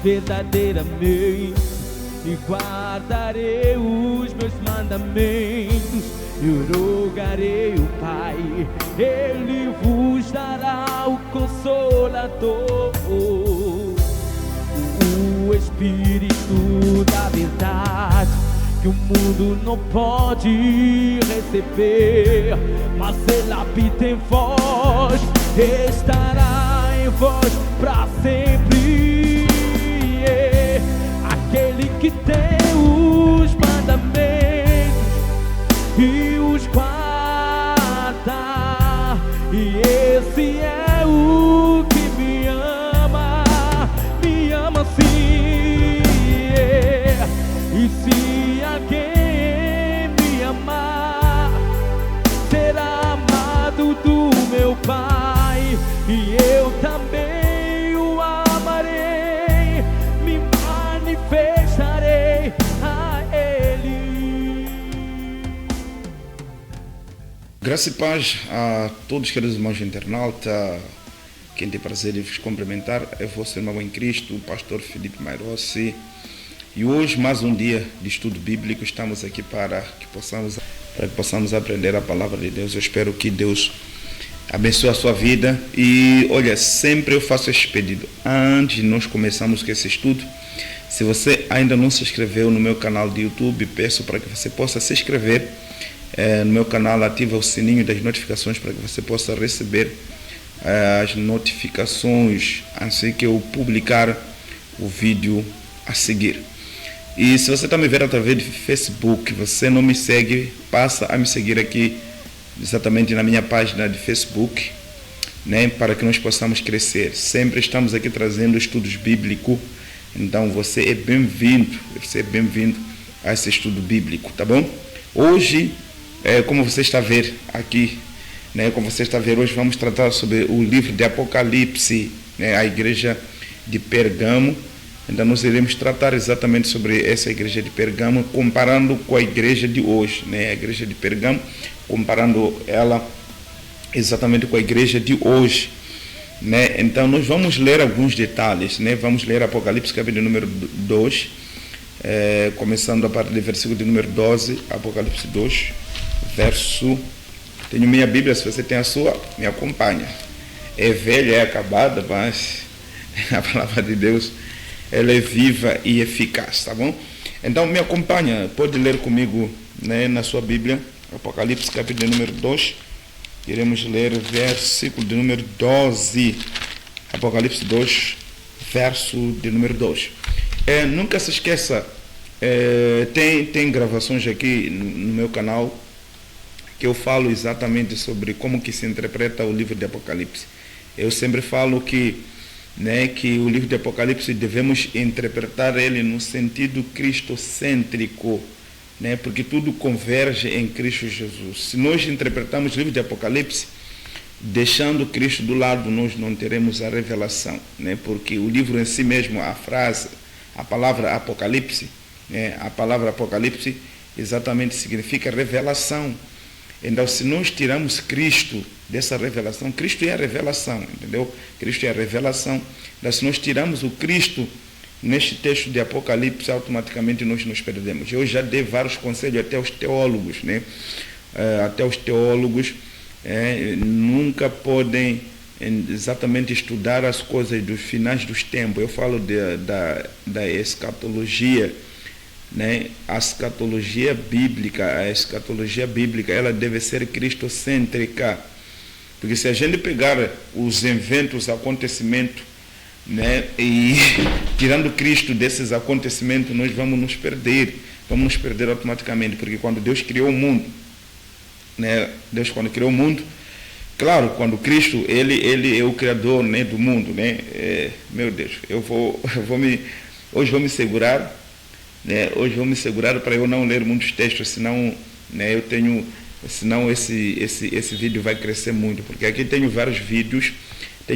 verdadeiramente e guardarei os meus mandamentos. Eu rogarei o Pai, Ele vos dará o Consolador, o Espírito da verdade, que o mundo não pode receber, mas Ele habita em vós, estará em vós para sempre. Aquele que tem os mandamentos e os guarda, e esse é o que me ama sim. E se alguém me amar, será amado do meu Pai, e eu também o amarei, me manifestarei a Ele. Graça e paz a todos, queridos irmãos internautas. Quem tem prazer de vos cumprimentar é vosso irmão em Cristo, o pastor Felipe Mairossi. E hoje, mais um dia de estudo bíblico, estamos aqui para que possamos aprender a palavra de Deus. Eu espero que Deus abençoe a sua vida. E olha, sempre eu faço esse pedido. Antes de nós começarmos com esse estudo, se você ainda não se inscreveu no meu canal de YouTube, peço para que você possa se inscrever no meu canal, ativa o sininho das notificações para que você possa receber as notificações assim que eu publicar o vídeo a seguir. E se você está me vendo através de Facebook, você não me segue, passa a me seguir aqui exatamente na minha página de Facebook, né, para que nós possamos crescer. Sempre estamos aqui trazendo estudos bíblicos, então você é bem-vindo a esse estudo bíblico, tá bom? Hoje, como você está a ver aqui, né, como você está a ver, hoje vamos tratar sobre o livro de Apocalipse, né, a igreja de Pergamo. Então nós iremos tratar exatamente sobre essa igreja de Pergamo, comparando com a igreja de hoje, né, a igreja de Pergamo, comparando ela exatamente com a igreja de hoje, né. Então nós vamos ler alguns detalhes, né, vamos ler Apocalipse capítulo número 2, começando a partir do versículo de número 12, Apocalipse 2, verso... Tenho minha Bíblia, se você tem a sua, me acompanha. É velha, é acabada, mas a palavra de Deus, ela é viva e eficaz, tá bom? Então me acompanha, pode ler comigo, né, na sua Bíblia, Apocalipse capítulo número 2, iremos ler versículo de número 12, Apocalipse 2, verso de número 2. Nunca se esqueça, tem gravações aqui no meu canal, que eu falo exatamente sobre como que se interpreta o livro de Apocalipse. Eu sempre falo que o livro de Apocalipse devemos interpretar ele no sentido cristocêntrico, né, porque tudo converge em Cristo Jesus. Se nós interpretarmos o livro de Apocalipse deixando Cristo do lado, nós não teremos a revelação, né, porque o livro em si mesmo, a palavra Apocalipse, né, a palavra Apocalipse exatamente significa revelação. Então, se nós tiramos Cristo dessa revelação, Cristo é a revelação, entendeu? Cristo é a revelação. Então, se nós tiramos o Cristo neste texto de Apocalipse, automaticamente nós nos perdemos. Eu já dei vários conselhos até aos teólogos, né? Até os teólogos nunca podem exatamente estudar as coisas dos finais dos tempos. Eu falo da escatologia, né? A escatologia bíblica, ela deve ser cristocêntrica, porque se a gente pegar os eventos, acontecimentos, né, e tirando Cristo desses acontecimentos, nós vamos nos perder automaticamente, porque quando Deus criou o mundo, né, claro, quando Cristo, ele é o criador, né, do mundo, né, meu Deus, hoje vou me segurar, né, para eu não ler muitos textos, senão, né, senão esse vídeo vai crescer muito, porque aqui tenho vários vídeos que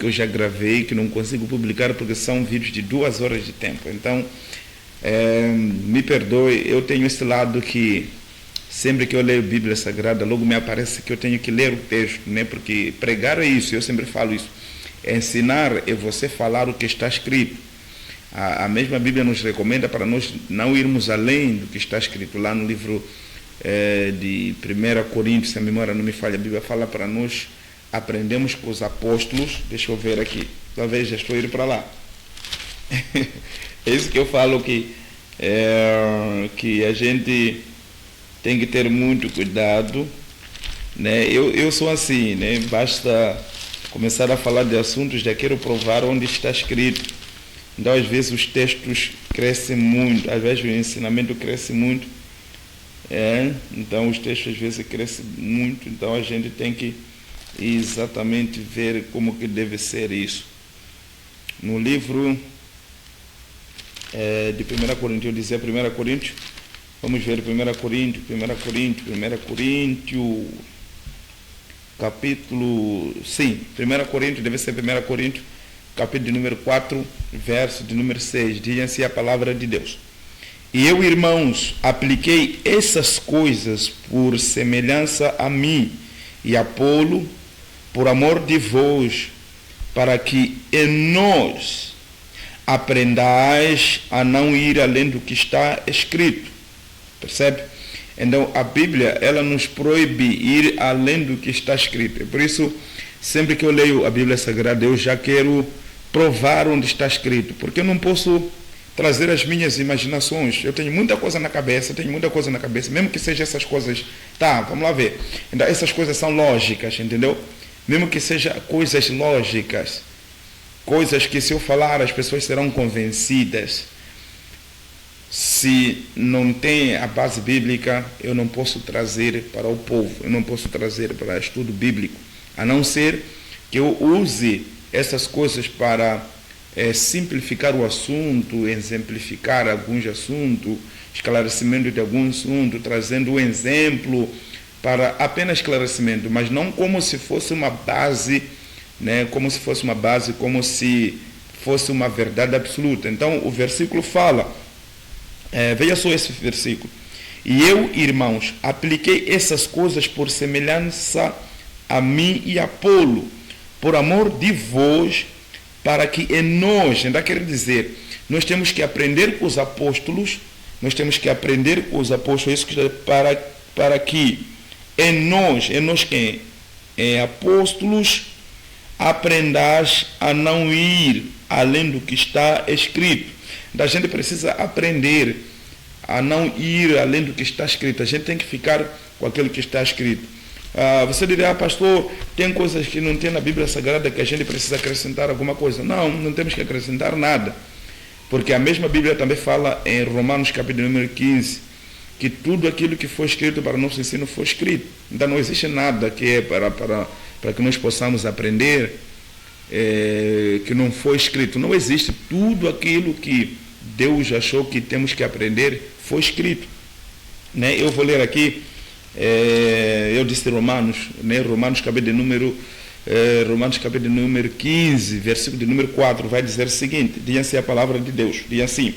eu já gravei, que não consigo publicar porque são vídeos de 2 horas de tempo. Então, me perdoe, eu tenho esse lado que sempre que eu leio a Bíblia Sagrada, logo me aparece que eu tenho que ler o texto, né? Porque pregar é isso, eu sempre falo isso. Ensinar é você falar o que está escrito. A mesma Bíblia nos recomenda para nós não irmos além do que está escrito lá no livro de 1 Coríntios, se a memória não me falha, a Bíblia fala para nós aprendemos com os apóstolos. Deixa eu ver aqui, talvez já estou indo para lá. É isso que eu falo, que a gente tem que ter muito cuidado, né? Eu sou assim, né? Basta começar a falar de assuntos, já quero provar onde está escrito. Então, às vezes, os textos crescem muito, às vezes o ensinamento cresce muito. Então, os textos, às vezes, crescem muito. Então, a gente tem que exatamente ver como que deve ser isso. No livro de 1 Coríntios, eu dizia 1 Coríntios, vamos ver 1 Coríntios, capítulo, sim, 1 Coríntios, deve ser 1 Coríntios, capítulo de número 4, verso de número 6, diz assim a palavra de Deus. E eu, irmãos, apliquei essas coisas por semelhança a mim e a Apolo, por amor de vós, para que em nós aprendais a não ir além do que está escrito. Percebe? Então, a Bíblia, ela nos proíbe ir além do que está escrito. Por isso, sempre que eu leio a Bíblia Sagrada, eu já quero provar onde está escrito, porque eu não posso trazer as minhas imaginações. Eu tenho muita coisa na cabeça, mesmo que sejam essas coisas, vamos lá ver. Então, essas coisas são lógicas, entendeu? Mesmo que sejam coisas lógicas, coisas que se eu falar as pessoas serão convencidas. Se não tem a base bíblica, eu não posso trazer para o povo, eu não posso trazer para estudo bíblico, a não ser que eu use essas coisas para simplificar o assunto, exemplificar alguns assuntos, esclarecimento de algum assunto, trazendo um exemplo para apenas esclarecimento, mas não como se fosse uma base, né? Como se fosse uma verdade absoluta. Então, o versículo fala, veja só esse versículo. E eu, irmãos, apliquei essas coisas por semelhança a mim e a Apolo, por amor de vós, para que em nós, ainda quer dizer, nós temos que aprender com os apóstolos, isso que para que em nós quem? Apóstolos, aprendais a não ir além do que está escrito. A gente precisa aprender a não ir além do que está escrito. A gente tem que ficar com aquilo que está escrito. Você dirá, pastor, tem coisas que não tem na Bíblia Sagrada que a gente precisa acrescentar alguma coisa. Não temos que acrescentar nada. Porque a mesma Bíblia também fala em Romanos capítulo número 15, que tudo aquilo que foi escrito para o nosso ensino foi escrito. Então não existe nada que é para que nós possamos aprender que não foi escrito. Não existe. Tudo aquilo que Deus achou que temos que aprender foi escrito. Né? Eu vou ler aqui, eu disse Romanos, né? Romanos capítulo de número 15, versículo de número 4, vai dizer o seguinte, diz assim a palavra de Deus, diz assim,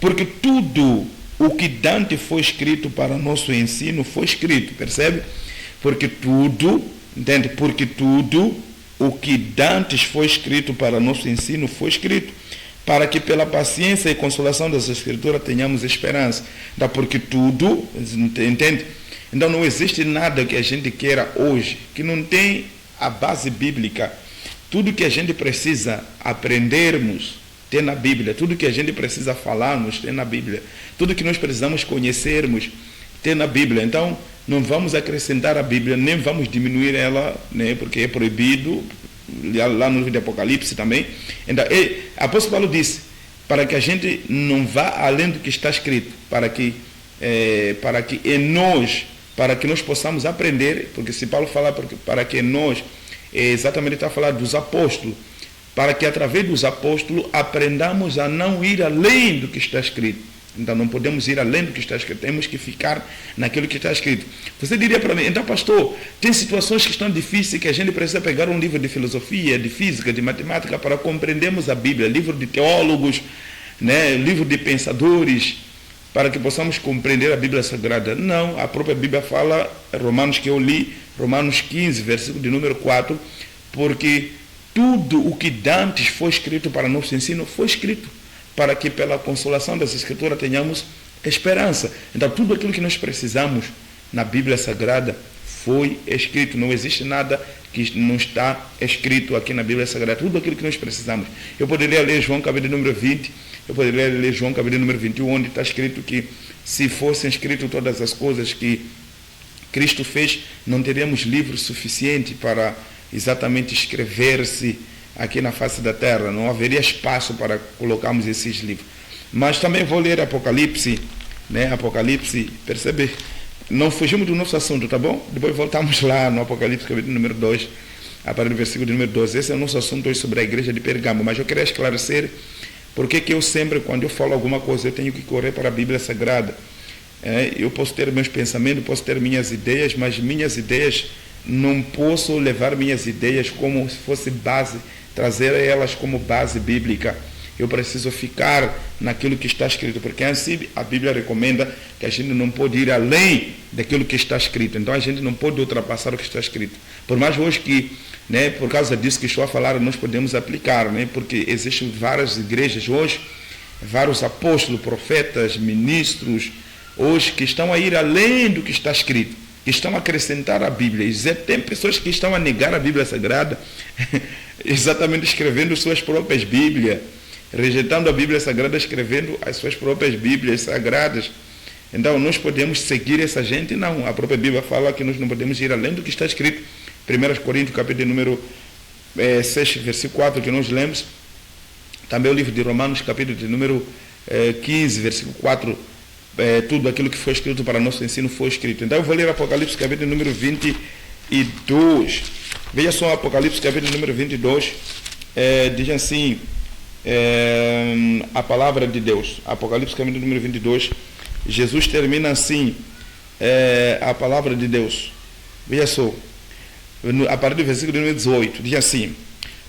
porque tudo o que Dante foi escrito para nosso ensino foi escrito, percebe? Porque tudo, entende? Porque tudo o que dantes foi escrito para nosso ensino foi escrito, para que pela paciência e consolação das Escrituras tenhamos esperança. Porque tudo, entende? Então não existe nada que a gente queira hoje que não tem a base bíblica. Tudo que a gente precisa aprendermos tem na Bíblia. Tudo que a gente precisa falarmos tem na Bíblia. Tudo que nós precisamos conhecermos tem na Bíblia. Então não vamos acrescentar a Bíblia, nem vamos diminuir ela, né, porque é proibido, lá no livro de Apocalipse também. Então, o apóstolo Paulo disse, para que a gente não vá além do que está escrito, para que nós possamos aprender, porque se Paulo fala para que nós, exatamente está falando dos apóstolos, para que através dos apóstolos aprendamos a não ir além do que está escrito. Então não podemos ir além do que está escrito, temos que ficar naquilo que está escrito. Você diria para mim, então pastor, tem situações que estão difíceis que a gente precisa pegar um livro de filosofia, de física, de matemática para compreendermos a Bíblia, livro de teólogos, né, livro de pensadores, para que possamos compreender a Bíblia Sagrada. Não, a própria Bíblia fala, Romanos que eu li, Romanos 15, versículo de número 4, porque tudo o que dantes foi escrito para nosso ensino foi escrito, para que pela consolação das Escrituras tenhamos esperança. Então tudo aquilo que nós precisamos na Bíblia Sagrada foi escrito. Não existe nada que não está escrito aqui na Bíblia Sagrada. Tudo aquilo que nós precisamos. Eu poderia ler João capítulo número 20, eu poderia ler João capítulo número 21, onde está escrito que se fossem escritas todas as coisas que Cristo fez, não teríamos livro suficiente para exatamente escrever-se aqui na face da terra. Não haveria espaço para colocarmos esses livros. Mas também vou ler Apocalipse, né? Apocalipse, percebe? Não fugimos do nosso assunto, tá bom? Depois voltamos lá no Apocalipse, capítulo número 2, a partir do versículo número 12. Esse é o nosso assunto hoje sobre a igreja de Pergamo. Mas eu queria esclarecer porque que eu sempre, quando eu falo alguma coisa, eu tenho que correr para a Bíblia Sagrada. Eu posso ter meus pensamentos, posso ter minhas ideias, mas minhas ideias, não posso levar minhas ideias como se fosse base, trazer elas como base bíblica. Eu preciso ficar naquilo que está escrito, porque assim a Bíblia recomenda que a gente não pode ir além daquilo que está escrito. Então a gente não pode ultrapassar o que está escrito. Por mais hoje que, né, por causa disso que estou a falar, nós podemos aplicar, né, porque existem várias igrejas hoje, vários apóstolos, profetas, ministros, hoje que estão a ir além do que está escrito, que estão a acrescentar a Bíblia. E tem pessoas que estão a negar a Bíblia Sagrada, exatamente escrevendo suas próprias Bíblias, rejeitando a Bíblia Sagrada, escrevendo as suas próprias Bíblias Sagradas. Então, nós podemos seguir essa gente? Não. A própria Bíblia fala que nós não podemos ir além do que está escrito. 1 Coríntios, capítulo número 6, versículo 4, que nós lemos. Também o livro de Romanos, capítulo número 15, versículo 4. Tudo aquilo que foi escrito para nosso ensino foi escrito. Então, eu vou ler Apocalipse, capítulo número 22. Veja só, Apocalipse, capítulo número 22. Diz assim... a palavra de Deus, Apocalipse capítulo número 22, Jesus termina assim, a palavra de Deus. Veja só, a partir do versículo número 18, diz assim: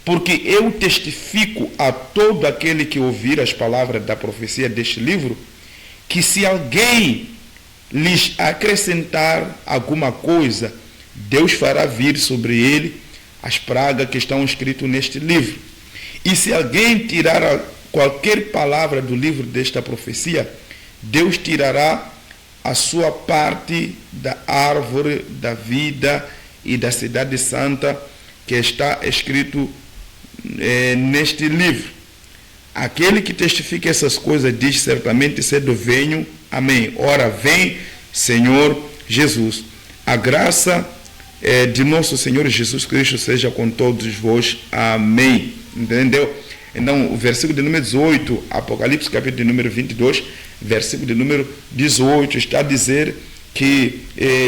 porque eu testifico a todo aquele que ouvir as palavras da profecia deste livro, que se alguém lhes acrescentar alguma coisa, Deus fará vir sobre ele as pragas que estão escritas neste livro. E se alguém tirar qualquer palavra do livro desta profecia, Deus tirará a sua parte da árvore da vida e da cidade santa que está escrito neste livro. Aquele que testifica essas coisas diz certamente: cedo venho, amém. Ora vem, Senhor Jesus. A graça de nosso Senhor Jesus Cristo seja com todos vós, amém. Entendeu? Então, o versículo de número 18, Apocalipse capítulo de número 22, versículo de número 18, está a dizer que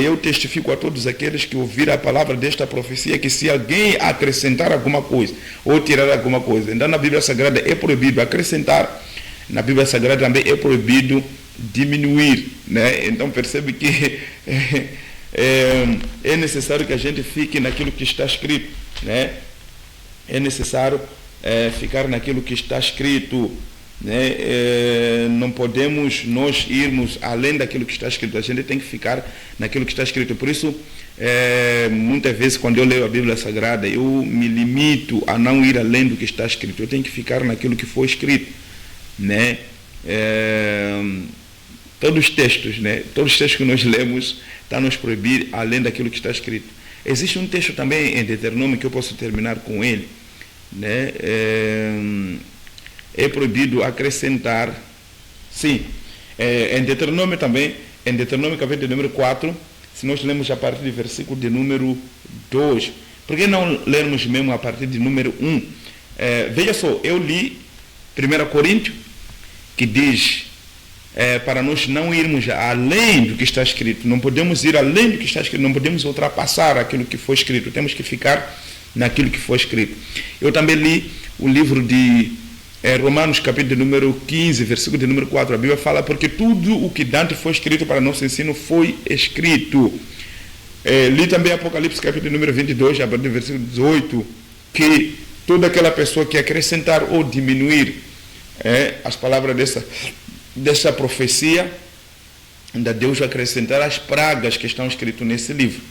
eu testifico a todos aqueles que ouviram a palavra desta profecia, que se alguém acrescentar alguma coisa, ou tirar alguma coisa. Então, na Bíblia Sagrada é proibido acrescentar, na Bíblia Sagrada também é proibido diminuir, né? Então, percebe que é necessário que a gente fique naquilo que está escrito, né? É necessário ficar naquilo que está escrito, né? Não podemos nós irmos além daquilo que está escrito. A gente tem que ficar naquilo que está escrito. Por isso, muitas vezes quando eu leio a Bíblia Sagrada, eu me limito a não ir além do que está escrito. Eu tenho que ficar naquilo que foi escrito, né? Todos os textos, né? Todos os textos que nós lemos estão a nos proibir além daquilo que está escrito. Existe um texto também em Deuteronômio que eu posso terminar com ele, né? É proibido acrescentar, sim, em Deuteronômio também, em Deuteronômio capítulo número 4, se nós lemos a partir do versículo de número 2, por que não lermos mesmo a partir de número 1? Veja só, eu li 1 Coríntios, que diz para nós não irmos além do que está escrito. Não podemos ir além do que está escrito, não podemos ultrapassar aquilo que foi escrito, temos que ficar naquilo que foi escrito. Eu também li o livro de Romanos, capítulo número 15, versículo de número 4. A Bíblia fala: porque tudo o que Dante foi escrito para nosso ensino foi escrito. Li também Apocalipse, capítulo número 22, a partir do versículo 18, que toda aquela pessoa que acrescentar ou diminuir as palavras dessa profecia, ainda Deus vai acrescentar as pragas que estão escritas nesse livro.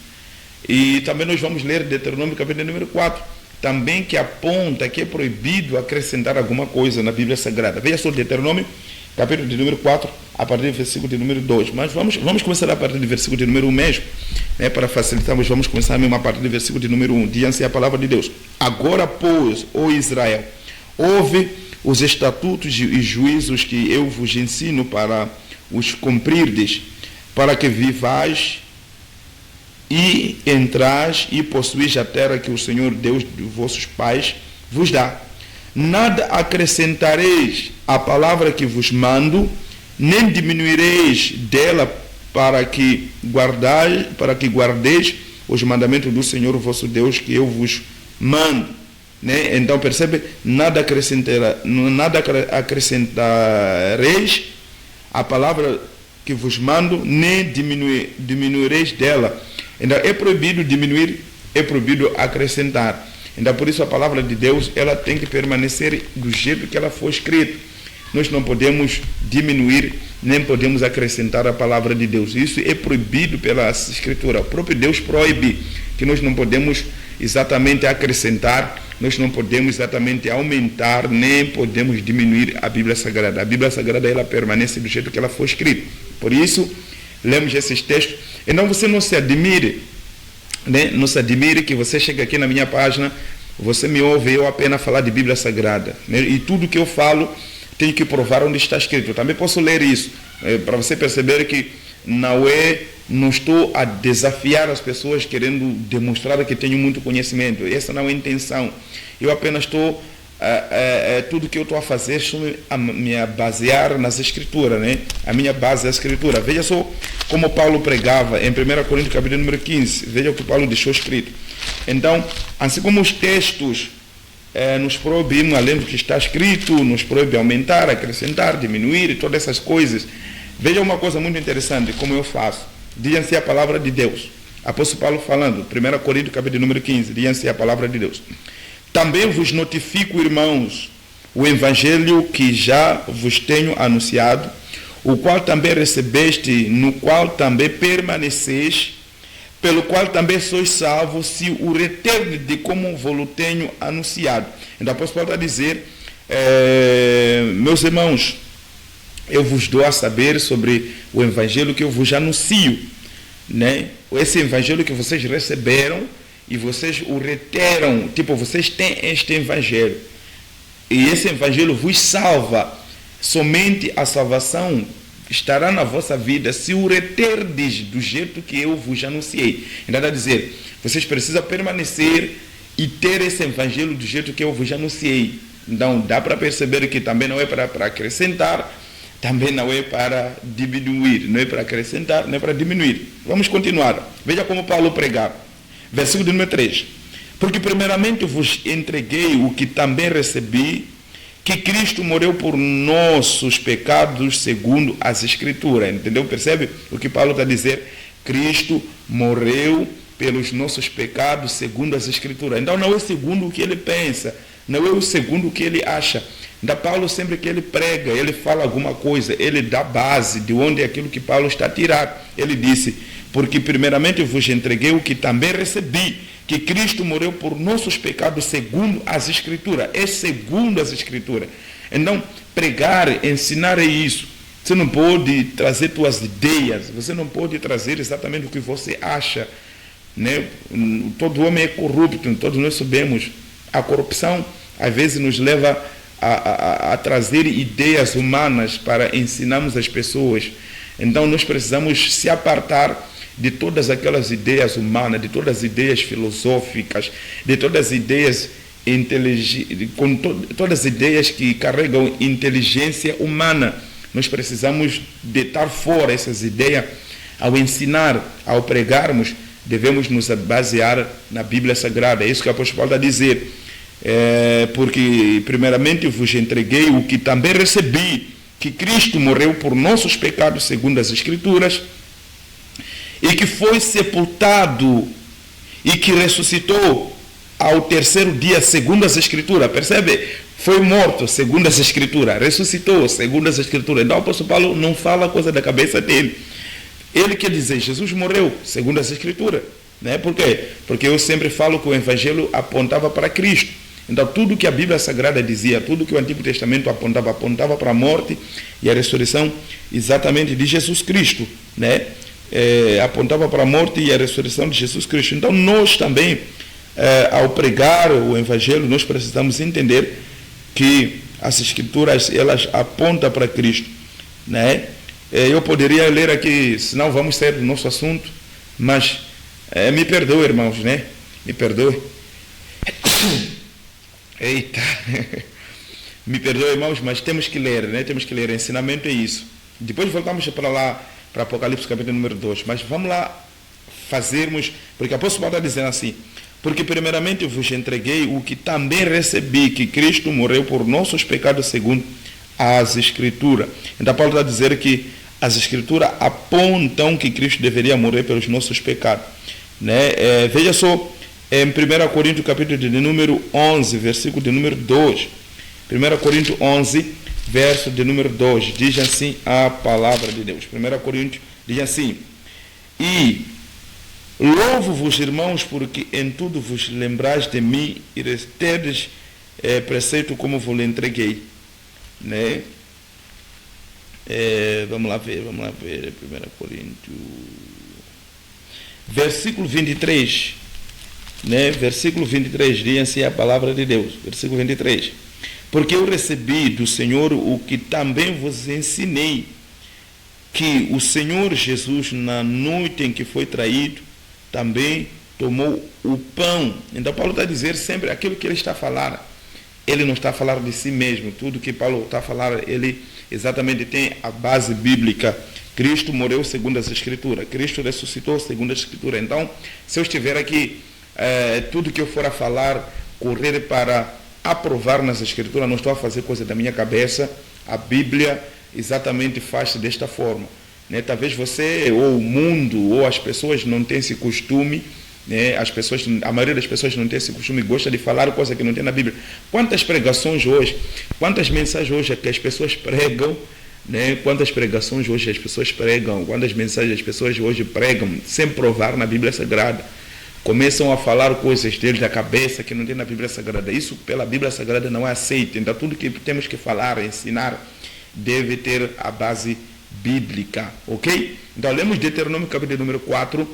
E também nós vamos ler Deuteronômio capítulo número 4, também que aponta que é proibido acrescentar alguma coisa na Bíblia Sagrada. Veja só Deuteronômio, capítulo de número 4, a partir do versículo de número 2. Mas vamos começar a partir do versículo de número 1 mesmo, né, para facilitarmos, vamos começar mesmo a partir do versículo de número 1. Diante a palavra de Deus. Agora, pois, ó Israel, ouve os estatutos e juízos que eu vos ensino para os cumprirdes, para que vivais e entrais e possuís a terra que o Senhor Deus de vossos pais vos dá. Nada acrescentareis à palavra que vos mando, nem diminuireis dela para que guardeis os mandamentos do Senhor vosso Deus que eu vos mando. Né? Então percebe, nada acrescentareis à palavra que vos mando, nem diminuireis dela. Então é proibido diminuir, é proibido acrescentar. Então por isso a palavra de Deus, ela tem que permanecer do jeito que ela foi escrita. Nós não podemos diminuir, nem podemos acrescentar a palavra de Deus. Isso é proibido pela Escritura. O próprio Deus proíbe que nós não podemos exatamente acrescentar, nós não podemos exatamente aumentar, nem podemos diminuir a Bíblia Sagrada. A Bíblia Sagrada, ela permanece do jeito que ela foi escrita. Por isso, lemos esses textos. Então você não se admire, né? Não se admire que você chega aqui na minha página, você me ouve eu apenas falar de Bíblia Sagrada, né? E tudo que eu falo tenho que provar onde está escrito. Eu também posso ler isso, para você perceber que não estou a desafiar as pessoas querendo demonstrar que tenho muito conhecimento. Essa não é a intenção. Eu apenas estou, tudo que eu estou a fazer, estou a me basear nas Escrituras, né? A minha base é a Escritura. Veja só como Paulo pregava em 1 Coríntios capítulo número 15. Veja o que Paulo deixou escrito. Então, assim como os textos nos proíbem, além do que está escrito, nos proíbe aumentar, acrescentar, diminuir e todas essas coisas. Veja uma coisa muito interessante, como eu faço. Diante a palavra de Deus. Apóstolo Paulo falando, 1 Coríntios capítulo número 15, diante a palavra de Deus. Também vos notifico, irmãos, o evangelho que já vos tenho anunciado, o qual também recebeste, no qual também permaneceis, pelo qual também sois salvos, se o reterdes de como vos tenho anunciado. Então, o apóstolo Paulo está a dizer, meus irmãos, eu vos dou a saber sobre o evangelho que eu vos anuncio, né? Esse evangelho que vocês receberam e vocês o reteram, tipo, vocês têm este evangelho. E esse evangelho vos salva. Somente a salvação estará na vossa vida se o reterdes do jeito que eu vos anunciei. Então, está a dizer, vocês precisam permanecer e ter esse evangelho do jeito que eu vos anunciei. Então, dá para perceber que também não é para acrescentar, também não é para diminuir, não é para acrescentar, não é para diminuir. Vamos continuar. Veja como Paulo pregava. Versículo número 3. Porque primeiramente vos entreguei o que também recebi, que Cristo morreu por nossos pecados segundo as Escrituras. Entendeu? Percebe o que Paulo está a dizer? Cristo morreu pelos nossos pecados segundo as Escrituras. Então não é segundo o que ele pensa, não é o segundo o que ele acha. Da Paulo, sempre que ele prega, ele fala alguma coisa, ele dá base de onde é aquilo que Paulo está a tirar. Ele disse, porque primeiramente eu vos entreguei o que também recebi, que Cristo morreu por nossos pecados segundo as Escrituras. É segundo as Escrituras. Então, pregar, ensinar é isso. Você não pode trazer suas ideias, você não pode trazer exatamente o que você acha, né? Todo homem é corrupto, todos nós sabemos. A corrupção, às vezes, nos leva a trazer ideias humanas para ensinarmos as pessoas. Então nós precisamos se apartar de todas aquelas ideias humanas, de todas as ideias filosóficas, de todas as ideias todas as ideias que carregam inteligência humana. Nós precisamos deitar fora essas ideias. Ao ensinar, ao pregarmos, devemos nos basear na Bíblia Sagrada. É isso que o apóstolo Paulo está a dizer. Porque primeiramente vos entreguei o que também recebi, que Cristo morreu por nossos pecados segundo as Escrituras, e que foi sepultado e que ressuscitou ao terceiro dia segundo as Escrituras. Percebe? Foi morto segundo as Escrituras, ressuscitou segundo as Escrituras. Então o apóstolo Paulo não fala coisa da cabeça dele. Ele quer dizer, Jesus morreu segundo as Escrituras. Né? Por quê? Porque eu sempre falo que o Evangelho apontava para Cristo. Então, tudo que a Bíblia Sagrada dizia, tudo que o Antigo Testamento apontava para a morte e a ressurreição exatamente de Jesus Cristo. Né? Apontava para a morte e a ressurreição de Jesus Cristo. Então, nós também, ao pregar o Evangelho, nós precisamos entender que as Escrituras, elas apontam para Cristo. Né? Eu poderia ler aqui, senão vamos sair do nosso assunto, mas me perdoe, irmãos, né? Me perdoe. Eita! Me perdoe, irmãos, mas temos que ler, né? Temos que ler. Ensinamento é isso. Depois voltamos para lá, para Apocalipse, capítulo número 2. Mas vamos lá fazermos, porque o apóstolo Paulo está dizendo assim: porque primeiramente vos entreguei o que também recebi, que Cristo morreu por nossos pecados segundo as Escrituras. Então Paulo está dizendo que as Escrituras apontam que Cristo deveria morrer pelos nossos pecados. Né? Veja só, em 1 Coríntios, capítulo de número 11, versículo de número 2. 1 Coríntios 11, verso de número 2. Diz assim a palavra de Deus. 1 Coríntios diz assim: e louvo-vos, irmãos, porque em tudo vos lembrais de mim e tedes preceito como vos entreguei. Né? Vamos lá ver. 1 Coríntios, versículo 23. Né? Versículo 23, diz assim a palavra de Deus. Versículo 23. Porque eu recebi do Senhor o que também vos ensinei, que o Senhor Jesus, na noite em que foi traído, também tomou o pão. Então Paulo está a dizer sempre aquilo que ele está a falar. Ele não está a falar de si mesmo. Tudo que Paulo está a falar, ele exatamente tem a base bíblica. Cristo morreu segundo as Escrituras. Cristo ressuscitou segundo as Escrituras. Então, se eu estiver aqui, tudo que eu for a falar, correr para aprovar nas Escrituras, não estou a fazer coisa da minha cabeça. A Bíblia exatamente faz desta forma. Né? Talvez você, ou o mundo, ou as pessoas não têm esse costume, né? A maioria das pessoas não tem esse costume e gosta de falar coisa que não tem na Bíblia. Quantas pregações hoje, quantas mensagens hoje que as pessoas pregam, né? Quantas pregações hoje as pessoas pregam, quantas mensagens as pessoas hoje pregam sem provar na Bíblia Sagrada. Começam a falar coisas deles da cabeça que não tem na Bíblia Sagrada. Isso pela Bíblia Sagrada não é aceito. Então tudo que temos que falar, ensinar, deve ter a base bíblica, ok? Então lemos Deuteronômio capítulo número 4.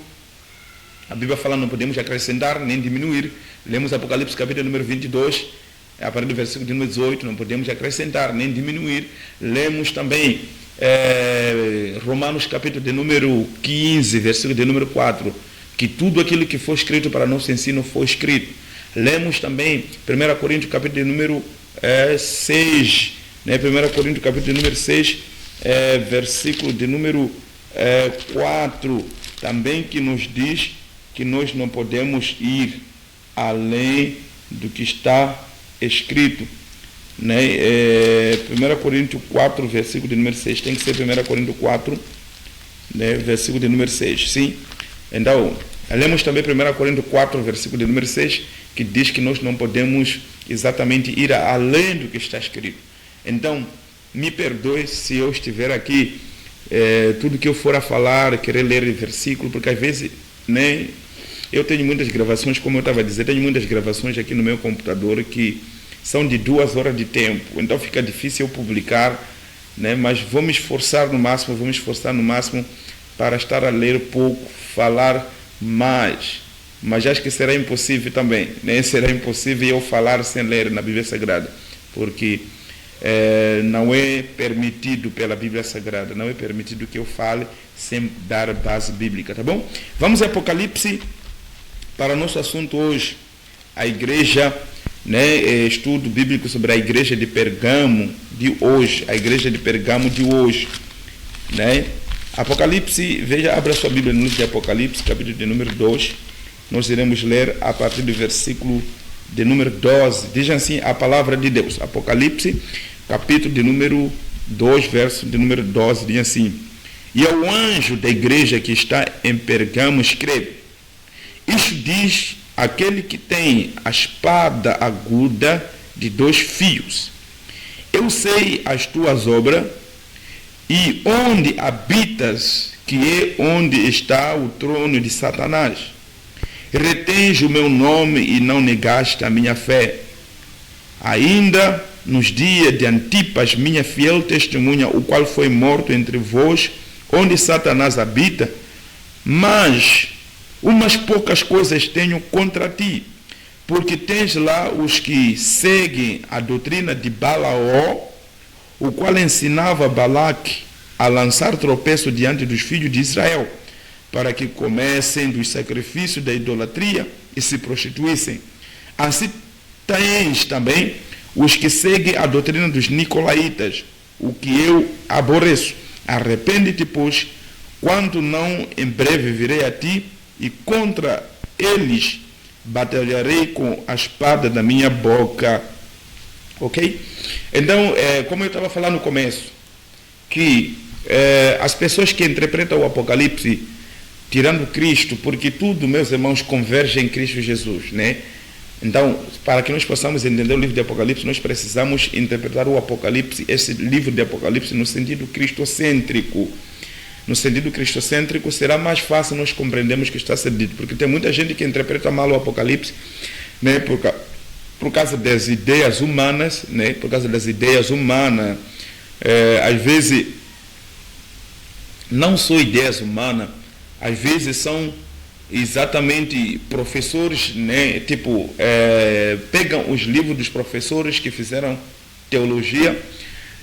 A Bíblia fala não podemos acrescentar nem diminuir. Lemos Apocalipse capítulo número 22, a partir do versículo de número 18, não podemos acrescentar nem diminuir. Lemos também Romanos capítulo de número 15, versículo de número 4, que tudo aquilo que foi escrito para nosso ensino foi escrito. Lemos também 1 Coríntios capítulo de número 6, né? 1 Coríntios capítulo de número 6, versículo de número 4, também, que nos diz que nós não podemos ir além do que está escrito. Né? 1 Coríntios 4, versículo de número 6, tem que ser 1 Coríntios 4, né? Versículo de número 6, sim? Então, lemos também 1 Coríntios 4, versículo de número 6, que diz que nós não podemos exatamente ir além do que está escrito. Então, me perdoe se eu estiver aqui, tudo que eu for a falar, querer ler versículo, porque às vezes, né, eu tenho muitas gravações, como eu estava a dizer, tenho muitas gravações aqui no meu computador que são de 2 horas de tempo, então fica difícil eu publicar, né, mas vou me esforçar no máximo para estar a ler pouco, falar mais, mas acho que será impossível também, né? Será impossível eu falar sem ler na Bíblia Sagrada, porque não é permitido pela Bíblia Sagrada, não é permitido que eu fale sem dar base bíblica, tá bom? Vamos a Apocalipse para o nosso assunto hoje, a igreja, né? Estudo bíblico sobre a igreja de Pergamo de hoje, né? Apocalipse, veja, abra sua Bíblia no livro de Apocalipse, capítulo de número 2, nós iremos ler a partir do versículo de número 12, diz assim a palavra de Deus. Apocalipse, capítulo de número 2, verso de número 12, diz assim: e ao anjo da igreja que está em Pergamo escreve: isto diz aquele que tem a espada aguda de 2 fios. Eu sei as tuas obras, e onde habitas, que é onde está o trono de Satanás. retens o meu nome e não negaste a minha fé. Ainda nos dias de Antipas, minha fiel testemunha, o qual foi morto entre vós, onde Satanás habita, mas umas poucas coisas tenho contra ti, porque tens lá os que seguem a doutrina de Balaó, o qual ensinava Balaque a lançar tropeço diante dos filhos de Israel, para que comessem dos sacrifícios da idolatria e se prostituíssem. Assim tens também os que seguem a doutrina dos nicolaítas, o que eu aborreço. Arrepende-te, pois, quanto não em breve virei a ti, e contra eles batalharei com a espada da minha boca. Ok? Então, como eu estava falando no começo, que as pessoas que interpretam o Apocalipse tirando Cristo, porque tudo, meus irmãos, converge em Cristo Jesus, né? Então, para que nós possamos entender o livro de Apocalipse, nós precisamos interpretar o Apocalipse, esse livro de Apocalipse, no sentido cristocêntrico. No sentido cristocêntrico, será mais fácil nós compreendermos o que está a ser dito, porque tem muita gente que interpreta mal o Apocalipse, né, por causa das ideias humanas, né, por causa das ideias humanas. Às vezes, não só ideias humanas, às vezes são exatamente professores, né, pegam os livros dos professores que fizeram teologia,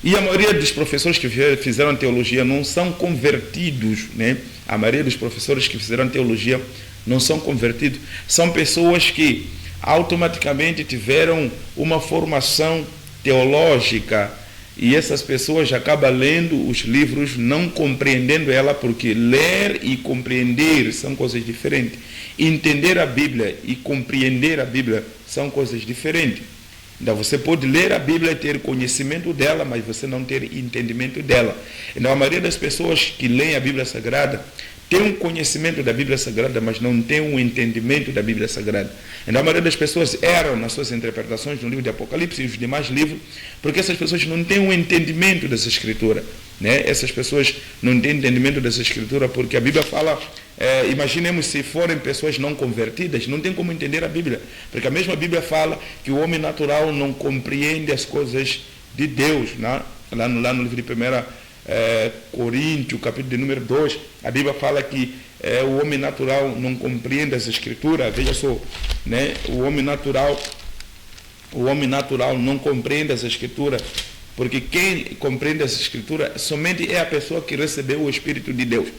e a maioria dos professores que fizeram teologia não são convertidos, né? A maioria dos professores que fizeram teologia não são convertidos, são pessoas que automaticamente tiveram uma formação teológica, e essas pessoas acabam lendo os livros, não compreendendo ela, porque ler e compreender são coisas diferentes. Entender a Bíblia e compreender a Bíblia são coisas diferentes. Então você pode ler a Bíblia e ter conhecimento dela, mas você não ter entendimento dela. Então a maioria das pessoas que leem a Bíblia Sagrada tem um conhecimento da Bíblia Sagrada, mas não tem um entendimento da Bíblia Sagrada. Então a maioria das pessoas erram nas suas interpretações no livro de Apocalipse e os demais livros, porque essas pessoas não têm um entendimento dessa escritura, né? Essas pessoas não têm entendimento dessa escritura, porque a Bíblia fala, imaginemos se forem pessoas não convertidas, não tem como entender a Bíblia, porque a mesma Bíblia fala que o homem natural não compreende as coisas de Deus, né? Lá no livro de 1 Coríntios, capítulo de número 2, a Bíblia fala que o homem natural não compreende essa escritura. Veja só, né? O homem natural não compreende essa escritura, porque quem compreende essa escritura somente é a pessoa que recebeu o Espírito de Deus.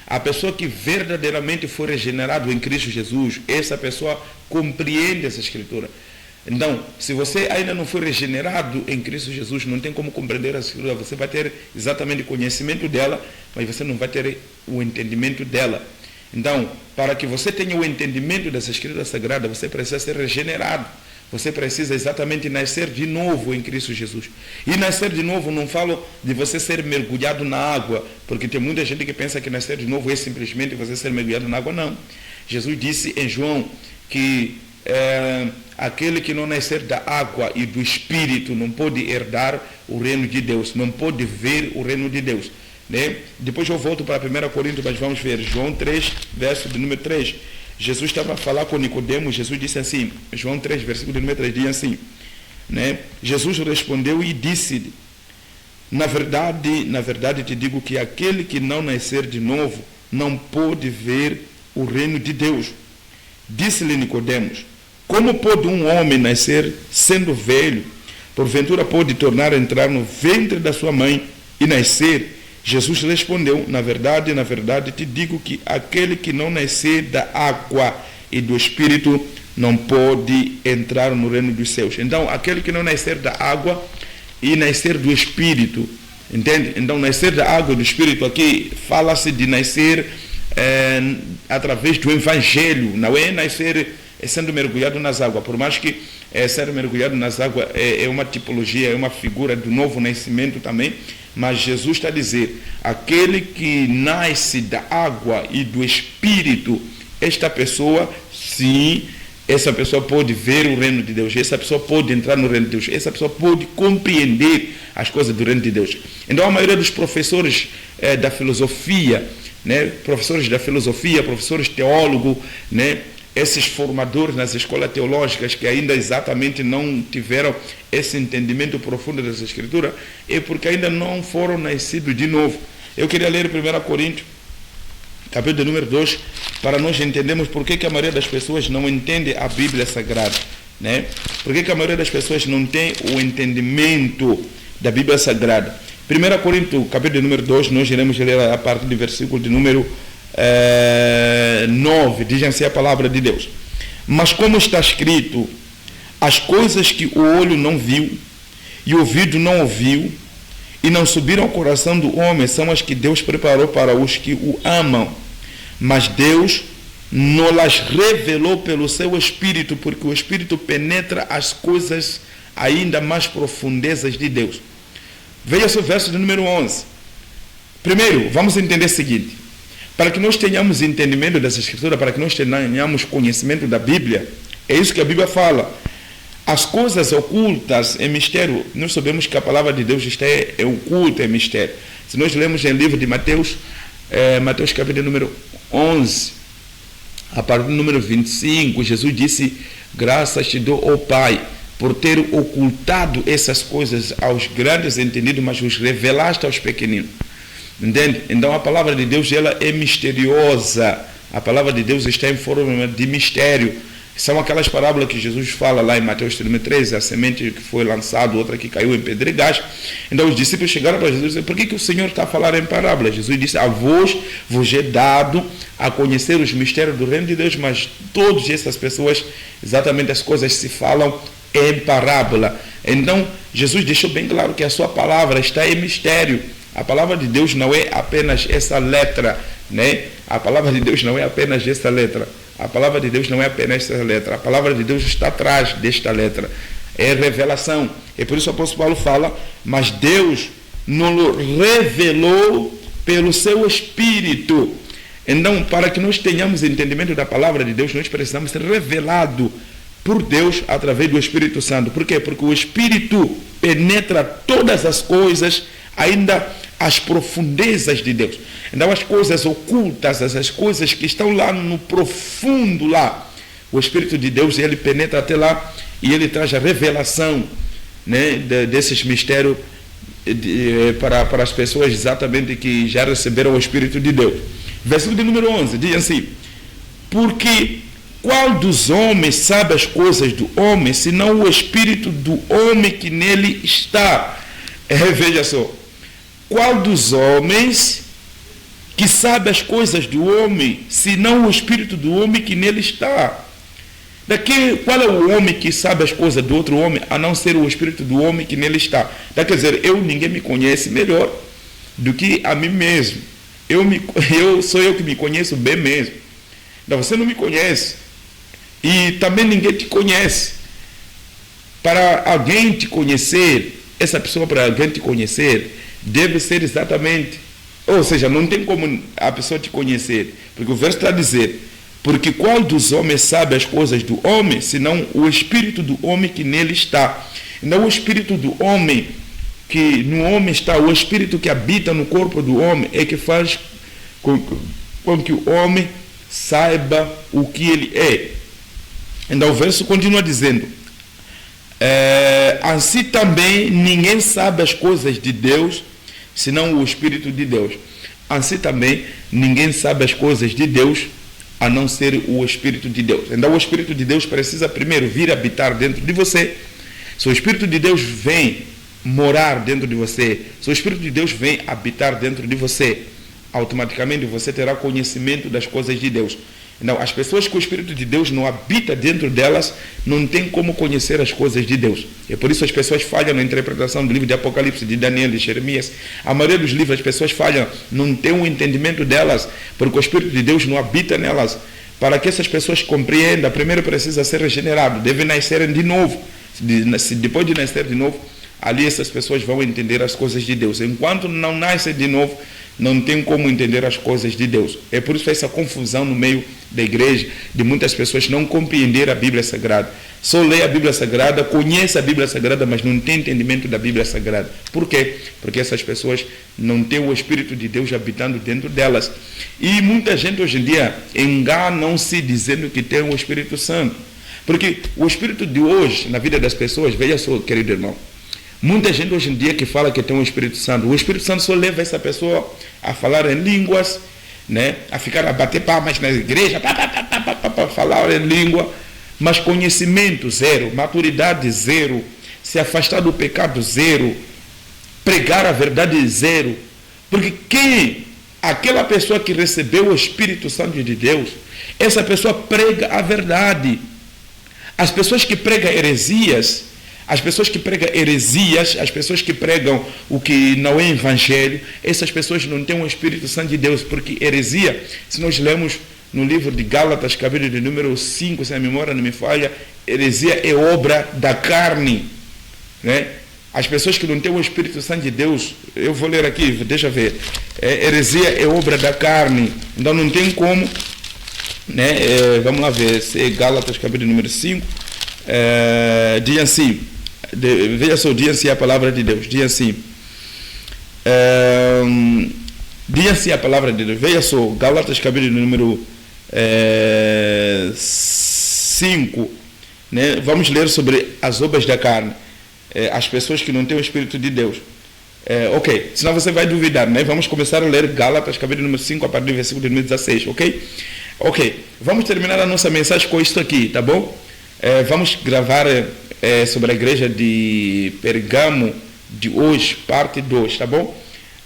A pessoa que verdadeiramente foi regenerado em Cristo Jesus, essa pessoa compreende essa escritura. Então, se você ainda não foi regenerado em Cristo Jesus, não tem como compreender a escritura. Você vai ter exatamente conhecimento dela, mas você não vai ter o entendimento dela. Então, para que você tenha o entendimento dessa escritura sagrada, você precisa ser regenerado. Você precisa exatamente nascer de novo em Cristo Jesus. E nascer de novo, não falo de você ser mergulhado na água, porque tem muita gente que pensa que nascer de novo é simplesmente você ser mergulhado na água. Não. Jesus disse em João que aquele que não nascer da água e do Espírito não pode herdar o reino de Deus, não pode ver o reino de Deus, né? Depois eu volto para 1 Coríntios, mas vamos ver João 3, verso de número 3. Jesus estava a falar com Nicodemo. Jesus disse assim, João 3, versículo de número 3, diz assim, né? Jesus respondeu e disse: na verdade te digo que aquele que não nascer de novo não pode ver o reino de Deus. Disse-lhe Nicodemos: como pode um homem nascer sendo velho? Porventura pode tornar a entrar no ventre da sua mãe e nascer? Jesus respondeu: na verdade te digo que aquele que não nascer da água e do Espírito não pode entrar no reino dos céus. Então, aquele que não nascer da água e nascer do Espírito, entende? Então, nascer da água e do Espírito, aqui fala-se de nascer através do Evangelho, não é nascer sendo mergulhado nas águas, por mais que ser mergulhado nas águas é uma tipologia, é uma figura do novo nascimento também, mas Jesus está a dizer, aquele que nasce da água e do Espírito, esta pessoa, sim, essa pessoa pode ver o reino de Deus, essa pessoa pode entrar no reino de Deus, essa pessoa pode compreender as coisas do reino de Deus. Então a maioria dos professores da filosofia, né, professores teólogos, né, esses formadores nas escolas teológicas que ainda exatamente não tiveram esse entendimento profundo das Escrituras, é porque ainda não foram nascidos de novo. Eu queria ler 1 Coríntios, capítulo número 2, para nós entendermos por que a maioria das pessoas não entende a Bíblia Sagrada, né? Por que a maioria das pessoas não tem o entendimento da Bíblia Sagrada. 1 Coríntios, capítulo número 2, nós iremos ler a partir do versículo de número 9, diz assim a palavra de Deus. Mas como está escrito, as coisas que o olho não viu e o ouvido não ouviu e não subiram ao coração do homem são as que Deus preparou para os que o amam. Mas Deus nos revelou pelo seu Espírito, porque o Espírito penetra as coisas ainda mais profundezas de Deus. Veja-se o verso de número 11. Primeiro, vamos entender o seguinte. Para que nós tenhamos entendimento dessa Escritura, para que nós tenhamos conhecimento da Bíblia, é isso que a Bíblia fala. As coisas ocultas em mistério, nós sabemos que a palavra de Deus está oculta em mistério. Se nós lemos em livro de Mateus, Mateus capítulo número 11, a partir do número 25, Jesus disse: graças te dou, ó Pai, por ter ocultado essas coisas aos grandes entendidos, mas os revelaste aos pequeninos. Entende? Então a palavra de Deus, ela é misteriosa. A palavra de Deus está em forma de mistério. São aquelas parábolas que Jesus fala lá em Mateus 13, a semente que foi lançada, outra que caiu em pedregais. Então os discípulos chegaram para Jesus e disseram: por que o Senhor está a falar em parábolas? Jesus disse: a vos é dado a conhecer os mistérios do reino de Deus, mas todas essas pessoas, exatamente as coisas se falam em parábola. Então Jesus deixou bem claro que a sua palavra está em mistério. A palavra de Deus não é apenas essa letra, né? A palavra de Deus não é apenas essa letra. A palavra de Deus não é apenas essa letra. A palavra de Deus está atrás desta letra. É revelação. E por isso o apóstolo Paulo fala: mas Deus nos revelou pelo seu Espírito. Então, para que nós tenhamos entendimento da palavra de Deus, nós precisamos ser revelados por Deus através do Espírito Santo. Por quê? Porque o Espírito penetra todas as coisas, ainda as profundezas de Deus. Então as coisas ocultas, essas coisas que estão lá no profundo lá, o Espírito de Deus, ele penetra até lá e ele traz a revelação, né, desses mistérios para as pessoas exatamente que já receberam o Espírito de Deus. Versículo de número 11 diz assim: porque qual dos homens sabe as coisas do homem, senão o Espírito do homem que nele está? Veja só. Qual dos homens que sabe as coisas do homem, senão o Espírito do homem que nele está? Qual é o homem que sabe as coisas do outro homem, a não ser o Espírito do homem que nele está? Quer dizer, ninguém me conhece melhor do que a mim mesmo. Sou eu que me conheço bem mesmo. Então, você não me conhece. E também ninguém te conhece. Para alguém te conhecer, essa pessoa, para alguém te conhecer, deve ser exatamente, ou seja, não tem como a pessoa te conhecer, porque o verso está a dizer: porque qual dos homens sabe as coisas do homem, senão o Espírito do homem que nele está? Então o Espírito do homem que no homem está, o Espírito que habita no corpo do homem, é que faz com que o homem saiba o que ele é. Então o verso continua dizendo: assim também ninguém sabe as coisas de Deus, senão o Espírito de Deus. Assim também ninguém sabe as coisas de Deus, a não ser o Espírito de Deus. Então o Espírito de Deus precisa primeiro vir habitar dentro de você. Se o Espírito de Deus vem morar dentro de você, se o Espírito de Deus vem habitar dentro de você, automaticamente você terá conhecimento das coisas de Deus. Então, as pessoas que o Espírito de Deus não habita dentro delas, não tem como conhecer as coisas de Deus. E por isso as pessoas falham na interpretação do livro de Apocalipse, de Daniel, de Jeremias. A maioria dos livros as pessoas falham, não tem um entendimento delas, porque o Espírito de Deus não habita nelas. Para que essas pessoas compreendam, primeiro precisa ser regenerado, devem nascerem de novo. Depois de nascer de novo, ali essas pessoas vão entender as coisas de Deus. Enquanto não nascem de novo, não tem como entender as coisas de Deus. É por isso essa confusão no meio da igreja, de muitas pessoas não compreender a Bíblia Sagrada. Só lê a Bíblia Sagrada, conhece a Bíblia Sagrada, mas não tem entendimento da Bíblia Sagrada. Por quê? Porque essas pessoas não têm o Espírito de Deus habitando dentro delas. E muita gente hoje em dia engana-se dizendo que tem o Espírito Santo. Porque o Espírito de hoje, na vida das pessoas, veja só, querido irmão, muita gente hoje em dia que fala que tem o Espírito Santo, o Espírito Santo só leva essa pessoa a falar em línguas, né? A ficar a bater palmas na igreja, falar em língua, mas conhecimento zero, maturidade zero, se afastar do pecado zero, pregar a verdade zero. Porque aquela pessoa que recebeu o Espírito Santo de Deus, essa pessoa prega a verdade. As pessoas que pregam heresias, as pessoas que pregam o que não é evangelho, essas pessoas não têm o Espírito Santo de Deus, porque heresia, se nós lemos no livro de Gálatas, capítulo de número 5, se a memória não me falha, heresia é obra da carne, né? As pessoas que não têm o Espírito Santo de Deus, eu vou ler aqui, deixa eu ver, heresia é obra da carne, então não tem como, né? Vamos lá ver, se é Gálatas, capítulo número 5, diz assim, veja só, diz assim a palavra de Deus, diz assim a palavra de Deus, veja só, Gálatas, capítulo número 5, né? Vamos ler sobre as obras da carne, as pessoas que não têm o Espírito de Deus. Ok, senão você vai duvidar, né? Vamos começar a ler Gálatas, capítulo número 5, a partir do versículo de número 16, ok? Ok, vamos terminar a nossa mensagem com isto aqui, tá bom? Vamos gravar sobre a igreja de Pergamo de hoje, parte 2, tá bom?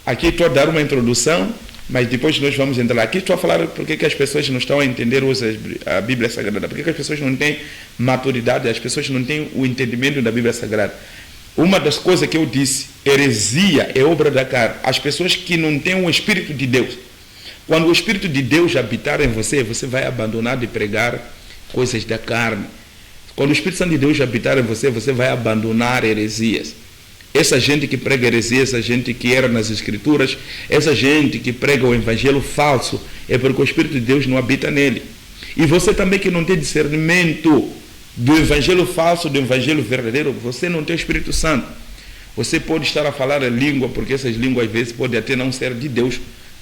Aqui estou a dar uma introdução, mas depois nós vamos entrar. Aqui estou a falar porque que as pessoas não estão a entender hoje a Bíblia Sagrada, porque que as pessoas não têm maturidade, as pessoas não têm o entendimento da Bíblia Sagrada. Uma das coisas que eu disse, heresia é obra da carne. As pessoas que não têm o Espírito de Deus, quando o Espírito de Deus habitar em você, você vai abandonar de pregar coisas da carne. Quando o Espírito Santo de Deus habitar em você, você vai abandonar heresias. Essa gente que prega heresia, essa gente que era nas Escrituras, essa gente que prega o evangelho falso, é porque o Espírito de Deus não habita nele. E você também que não tem discernimento do evangelho falso, do evangelho verdadeiro, você não tem o Espírito Santo. Você pode estar a falar a língua, porque essas línguas às vezes podem até não ser de Deus.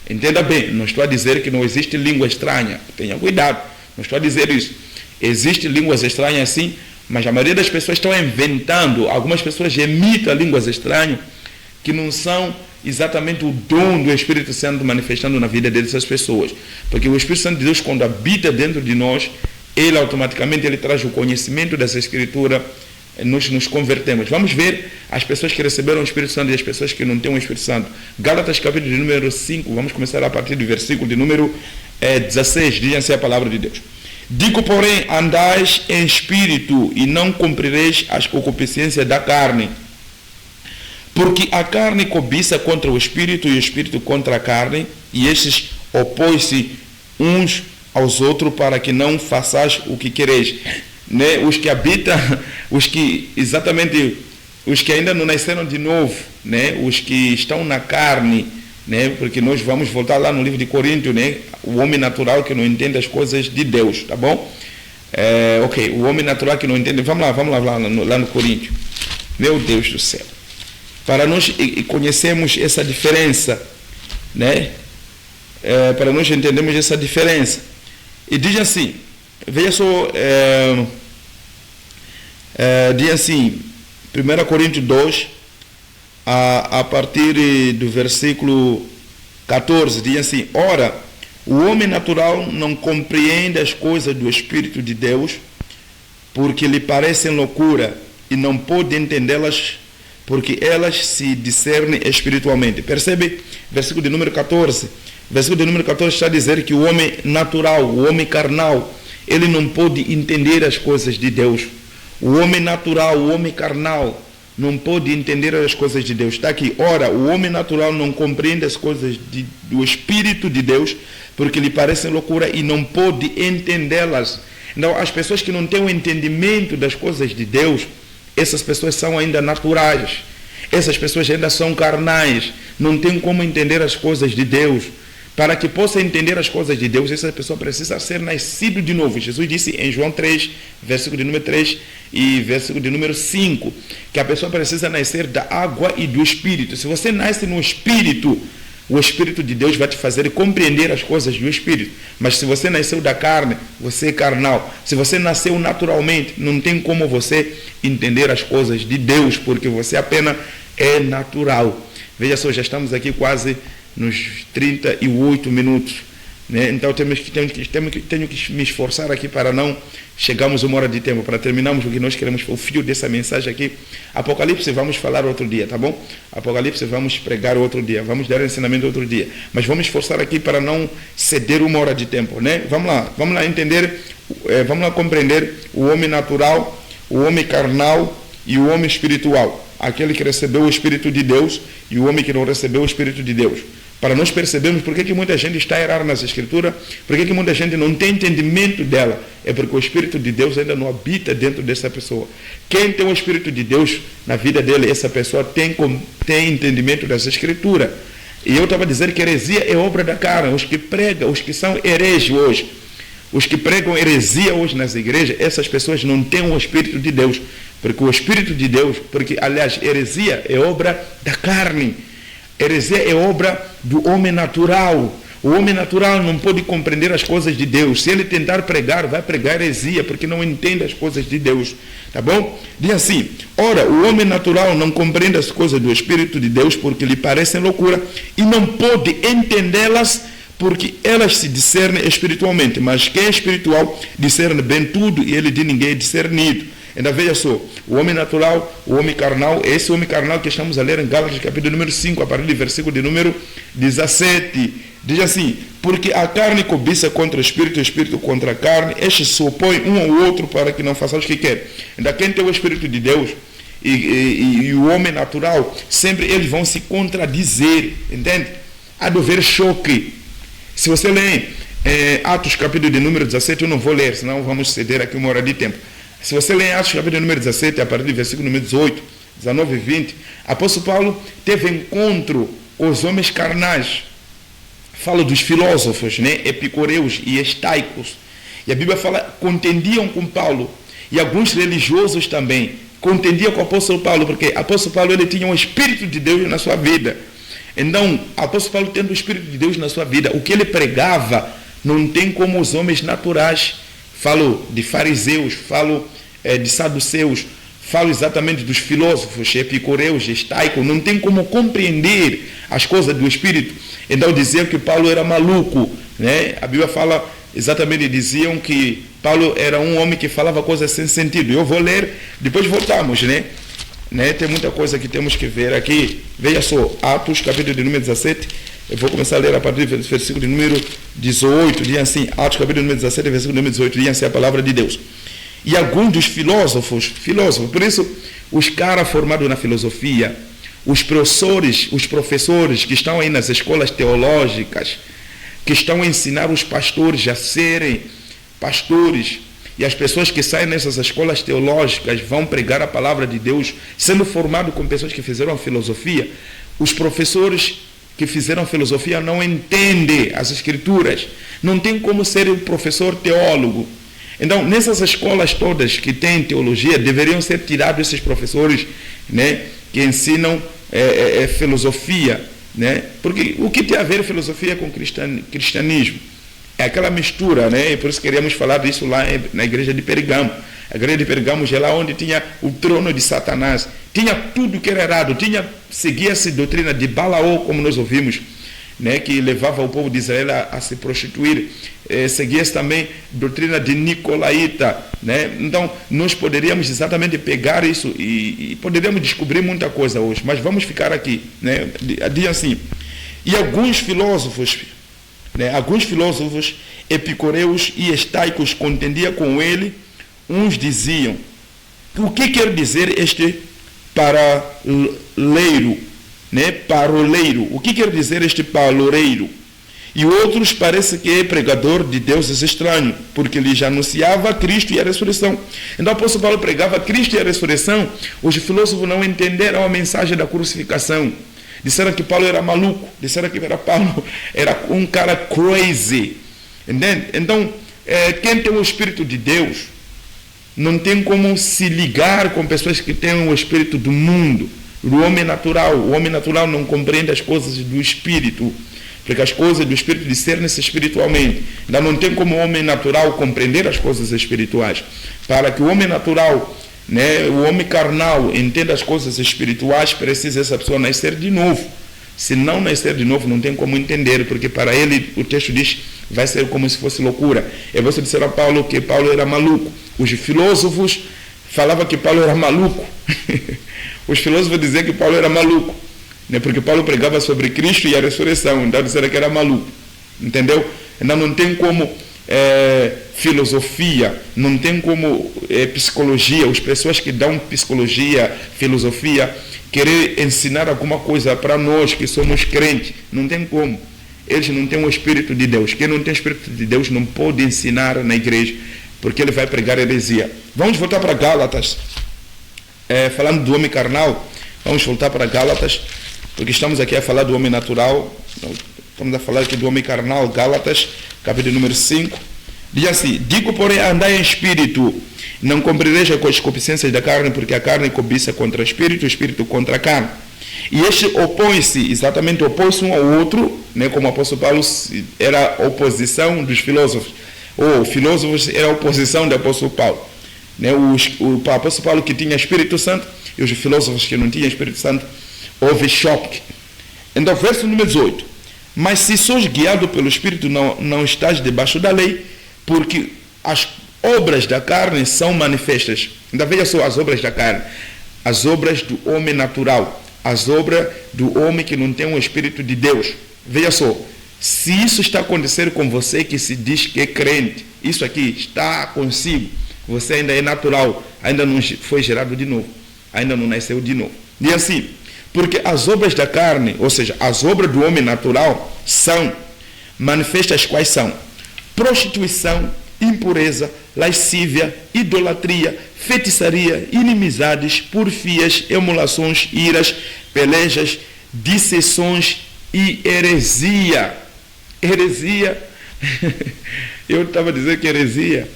Entenda bem, não estou a dizer que não existe língua estranha. Tenha cuidado, não estou a dizer isso. Existem línguas estranhas sim, mas a maioria das pessoas estão inventando. Algumas pessoas imitam línguas estranhas que não são exatamente o dom do Espírito Santo manifestando na vida dessas pessoas. Porque o Espírito Santo de Deus, quando habita dentro de nós, ele automaticamente traz o conhecimento dessa Escritura, nós nos convertemos. Vamos ver as pessoas que receberam o Espírito Santo e as pessoas que não têm o Espírito Santo. Gálatas, capítulo de número 5, vamos começar a partir do versículo de número 16, diz assim a palavra de Deus. Digo, porém, andais em espírito e não cumprireis as concupiscências da carne. Porque a carne cobiça contra o espírito e o espírito contra a carne, e estes opõem-se uns aos outros para que não façais o que quereis. Né? Os que habitam, os que ainda não nasceram de novo, né? Os que estão na carne, né? Porque nós vamos voltar lá no livro de Coríntios, né? O homem natural que não entende as coisas de Deus, tá bom? Ok, o homem natural que não entende, vamos lá no Coríntios. Meu Deus do céu. Para nós conhecermos essa diferença, né? Para nós entendermos essa diferença. E diz assim, veja só, diz assim, 1 Coríntios 2, a partir do versículo 14, diz assim: ora, o homem natural não compreende as coisas do Espírito de Deus, porque lhe parecem loucura, e não pode entendê-las, porque elas se discernem espiritualmente. Percebe? Versículo de número 14. Versículo de número 14 está a dizer que o homem natural, o homem carnal, ele não pode entender as coisas de Deus. O homem natural, o homem carnal, não pode entender as coisas de Deus. Está aqui, ora, o homem natural não compreende as coisas do Espírito de Deus, porque lhe parecem loucura e não pode entendê-las. Então, as pessoas que não têm o entendimento das coisas de Deus, essas pessoas são ainda naturais. Essas pessoas ainda são carnais, não tem como entender as coisas de Deus. Para que possa entender as coisas de Deus, essa pessoa precisa ser nascido de novo. Jesus disse em João 3, versículo de número 3 e versículo de número 5, que a pessoa precisa nascer da água e do Espírito. Se você nasce no Espírito, o Espírito de Deus vai te fazer compreender as coisas do Espírito. Mas se você nasceu da carne, você é carnal. Se você nasceu naturalmente, não tem como você entender as coisas de Deus, porque você apenas é natural. Veja só, já estamos aqui quase nos 38 minutos, né? Então tenho que me esforçar aqui para não chegarmos uma hora de tempo, para terminarmos o que nós queremos, o fio dessa mensagem aqui. Apocalipse vamos falar outro dia, tá bom? Apocalipse vamos pregar outro dia, vamos dar ensinamento outro dia, mas vamos esforçar aqui para não ceder uma hora de tempo, né? Vamos lá entender, vamos lá compreender o homem natural, o homem carnal e o homem espiritual, aquele que recebeu o Espírito de Deus e o homem que não recebeu o Espírito de Deus. Para nós percebermos por que muita gente está a errar nas Escrituras, por que muita gente não tem entendimento dela, é porque o Espírito de Deus ainda não habita dentro dessa pessoa. Quem tem o Espírito de Deus na vida dele, essa pessoa tem entendimento dessa Escritura. E eu estava dizendo que heresia é obra da carne. Os que pregam, os que são hereges hoje, os que pregam heresia hoje nas igrejas, essas pessoas não têm o Espírito de Deus, porque o Espírito de Deus, aliás, heresia é obra da carne. Heresia é obra do homem natural. O homem natural não pode compreender as coisas de Deus. Se ele tentar pregar, vai pregar heresia, porque não entende as coisas de Deus. Tá bom? Diz assim: ora, o homem natural não compreende as coisas do Espírito de Deus, porque lhe parecem loucura, e não pode entendê-las, porque elas se discernem espiritualmente. Mas quem é espiritual discerne bem tudo, e ele de ninguém é discernido. Ainda veja só, o homem natural, o homem carnal, esse homem carnal que estamos a ler em Gálatas capítulo número 5, a partir do versículo de número 17, diz assim: porque a carne cobiça contra o espírito contra a carne, estes se opõem um ao outro para que não façam o que quer. Ainda quem tem o Espírito de Deus e o homem natural, sempre eles vão se contradizer, entende? Há de haver choque. Se você lê Atos capítulo de número 17, eu não vou ler, senão vamos ceder aqui uma hora de tempo. Se você lê Atos capítulo número 17, a partir do versículo número 18, 19 e 20, apóstolo Paulo teve encontro com os homens carnais. Fala dos filósofos, né? Epicureus e estaicos. E a Bíblia fala, contendiam com Paulo. E alguns religiosos também contendiam com o apóstolo Paulo, porque o apóstolo Paulo ele tinha um Espírito de Deus na sua vida. Então, o apóstolo Paulo tendo o Espírito de Deus na sua vida, o que ele pregava não tem como os homens naturais. Falo de fariseus, falo de saduceus, falo exatamente dos filósofos, epicureus, estaicos, não tem como compreender as coisas do Espírito. Então diziam que Paulo era maluco, né? A Bíblia fala exatamente, diziam que Paulo era um homem que falava coisas sem sentido. Eu vou ler, depois voltamos, né? Tem muita coisa que temos que ver aqui. Veja só, Atos capítulo de número 17, eu vou começar a ler a partir do versículo de número 18, diz assim, Atos capítulo de número 17, versículo de número 18, diz assim a palavra de Deus. E alguns dos filósofos, por isso, os caras formados na filosofia, os professores que estão aí nas escolas teológicas, que estão a ensinar os pastores a serem pastores, e as pessoas que saem nessas escolas teológicas vão pregar a palavra de Deus, sendo formados com pessoas que fizeram filosofia. Os professores que fizeram filosofia não entendem as Escrituras, não tem como ser um professor teólogo. Então, nessas escolas todas que têm teologia, deveriam ser tirados esses professores, né, que ensinam filosofia, né? Porque o que tem a ver filosofia com cristianismo? É aquela mistura, né? E por isso queríamos falar disso lá na igreja de Pergamo. A igreja de Pergamo é lá onde tinha o trono de Satanás. Tinha tudo que era errado. Seguia-se a doutrina de Balaão, como nós ouvimos, né? Que levava o povo de Israel a se prostituir. Seguia-se também a doutrina de Nicolaíta, né? Então, nós poderíamos exatamente pegar isso e poderíamos descobrir muita coisa hoje. Mas vamos ficar aqui, né? Diz assim, e alguns filósofos epicureus e estaicos contendiam com ele. Uns diziam, o que quer dizer este paroleiro, né? Paroleiro, o que quer dizer este paroleiro? E outros parece que é pregador de deuses estranhos, porque ele já anunciava Cristo e a ressurreição. Então o apóstolo Paulo pregava Cristo e a ressurreição. Os filósofos não entenderam a mensagem da crucificação. Disseram que Paulo era maluco, disseram que Paulo era um cara crazy. Entende? Então, quem tem o Espírito de Deus não tem como se ligar com pessoas que têm o Espírito do mundo, do homem natural. O homem natural não compreende as coisas do Espírito, porque as coisas do Espírito discernem-se espiritualmente. Então não tem como o homem natural compreender as coisas espirituais. Para que o homem natural, o homem carnal, entenda as coisas espirituais, precisa essa pessoa nascer de novo. Se não nascer de novo, não tem como entender, porque para ele, o texto diz, vai ser como se fosse loucura. E você disser a Paulo que Paulo era maluco. Os filósofos falavam que Paulo era maluco. Os filósofos diziam que Paulo era maluco, porque Paulo pregava sobre Cristo e a ressurreição, então disseram que era maluco. Entendeu? Então não tem como filosofia, não tem como psicologia, as pessoas que dão psicologia, filosofia, querer ensinar alguma coisa para nós que somos crentes, não tem como. Eles não têm o Espírito de Deus. Quem não tem o Espírito de Deus não pode ensinar na igreja, porque ele vai pregar heresia. Vamos voltar para Gálatas. Falando do homem carnal, vamos voltar para Gálatas, porque estamos aqui a falar do homem natural, estamos a falar aqui do homem carnal. Gálatas, capítulo número 5. Diz assim: digo, porém, andai em espírito, não compreendeis com as concupiscências da carne, porque a carne cobiça contra o espírito contra a carne. E este opõe-se, exatamente opõe-se um ao outro, como o apóstolo Paulo era a oposição dos filósofos, ou filósofos era a oposição do apóstolo Paulo. O apóstolo Paulo que tinha Espírito Santo e os filósofos que não tinham Espírito Santo, houve choque. Então, verso número 18: mas se sois guiado pelo Espírito, não estás debaixo da lei, porque as obras da carne são manifestas. Então veja só as obras da carne, as obras do homem natural, as obras do homem que não tem o Espírito de Deus. Veja só, se isso está acontecendo com você que se diz que é crente, isso aqui está consigo, você ainda é natural, ainda não foi gerado de novo, ainda não nasceu de novo. E assim, porque as obras da carne, ou seja, as obras do homem natural, são manifestas. Quais são? Prostituição, impureza, lascívia, idolatria, feitiçaria, inimizades, porfias, emulações, iras, pelejas, dissensões e heresia. Heresia, eu estava dizendo que heresia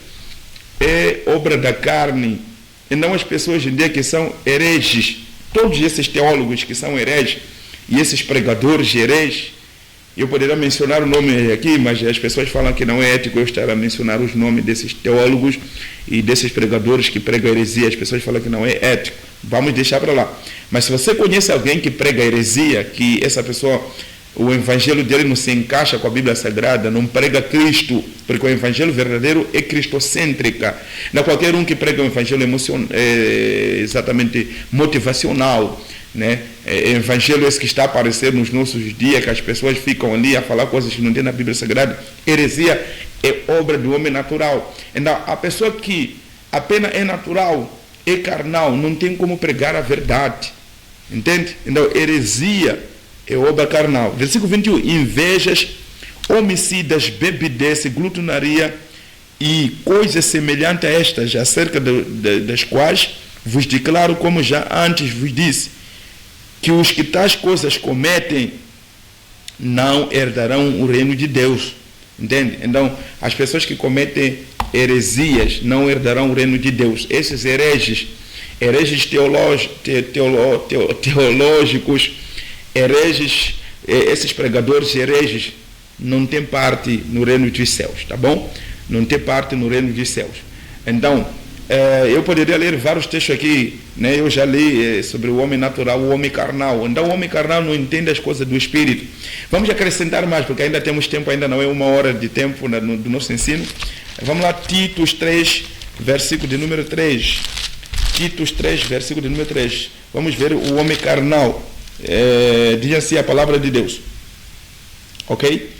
é obra da carne, e não as pessoas hoje em dia que são hereges. Todos esses teólogos que são hereges e esses pregadores hereges, eu poderia mencionar o nome aqui, mas as pessoas falam que não é ético eu estar a mencionar os nomes desses teólogos e desses pregadores que pregam heresia. As pessoas falam que não é ético, vamos deixar para lá. Mas se você conhece alguém que prega heresia, que essa pessoa, o evangelho dele não se encaixa com a Bíblia Sagrada, não prega Cristo, porque o evangelho verdadeiro é cristocêntrica. Não é qualquer um que prega um evangelho exatamente motivacional, evangelho esse que está aparecendo nos nossos dias, que as pessoas ficam ali a falar coisas que não tem na Bíblia Sagrada. Heresia é obra do homem natural. Então, a pessoa que apenas é natural, é carnal, não tem como pregar a verdade. Entende? Então, heresia é obra carnal. Versículo 21. Invejas, homicidas, bebidez, glutonaria e coisas semelhantes a estas, acerca das quais vos declaro, como já antes vos disse, que os que tais coisas cometem não herdarão o reino de Deus. Entende? Então, as pessoas que cometem heresias não herdarão o reino de Deus. Esses hereges teológicos, hereges, esses pregadores hereges, não têm parte no reino dos céus, tá bom? Não tem parte no reino dos céus. Então, eu poderia ler vários textos aqui, eu já li sobre o homem natural, o homem carnal. Então, o homem carnal não entende as coisas do Espírito. Vamos acrescentar mais, porque ainda temos tempo, ainda não é 1 hora de tempo do nosso ensino. Vamos lá, Titos 3, versículo de número 3. Titos 3, versículo de número 3. Vamos ver o homem carnal. Diz assim a palavra de Deus. Ok?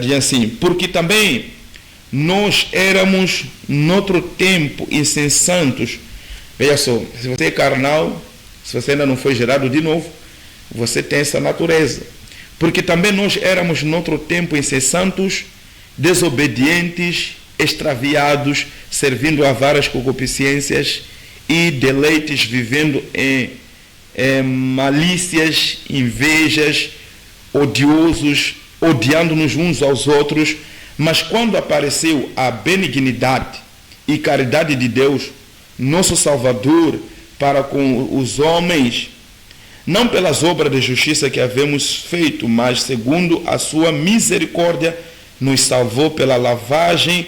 Diz assim: porque também nós éramos, noutro tempo, insensatos. Veja só, se você é carnal, se você ainda não foi gerado de novo, você tem essa natureza. porque também nós éramos, noutro tempo, incessantes, desobedientes, extraviados, servindo a várias concupiscências e deleites, vivendo em malícias, invejas, odiosos, odiando-nos uns aos outros. Mas quando apareceu a benignidade e caridade de Deus, nosso Salvador, para com os homens, não pelas obras de justiça que havemos feito, mas segundo a sua misericórdia, nos salvou pela lavagem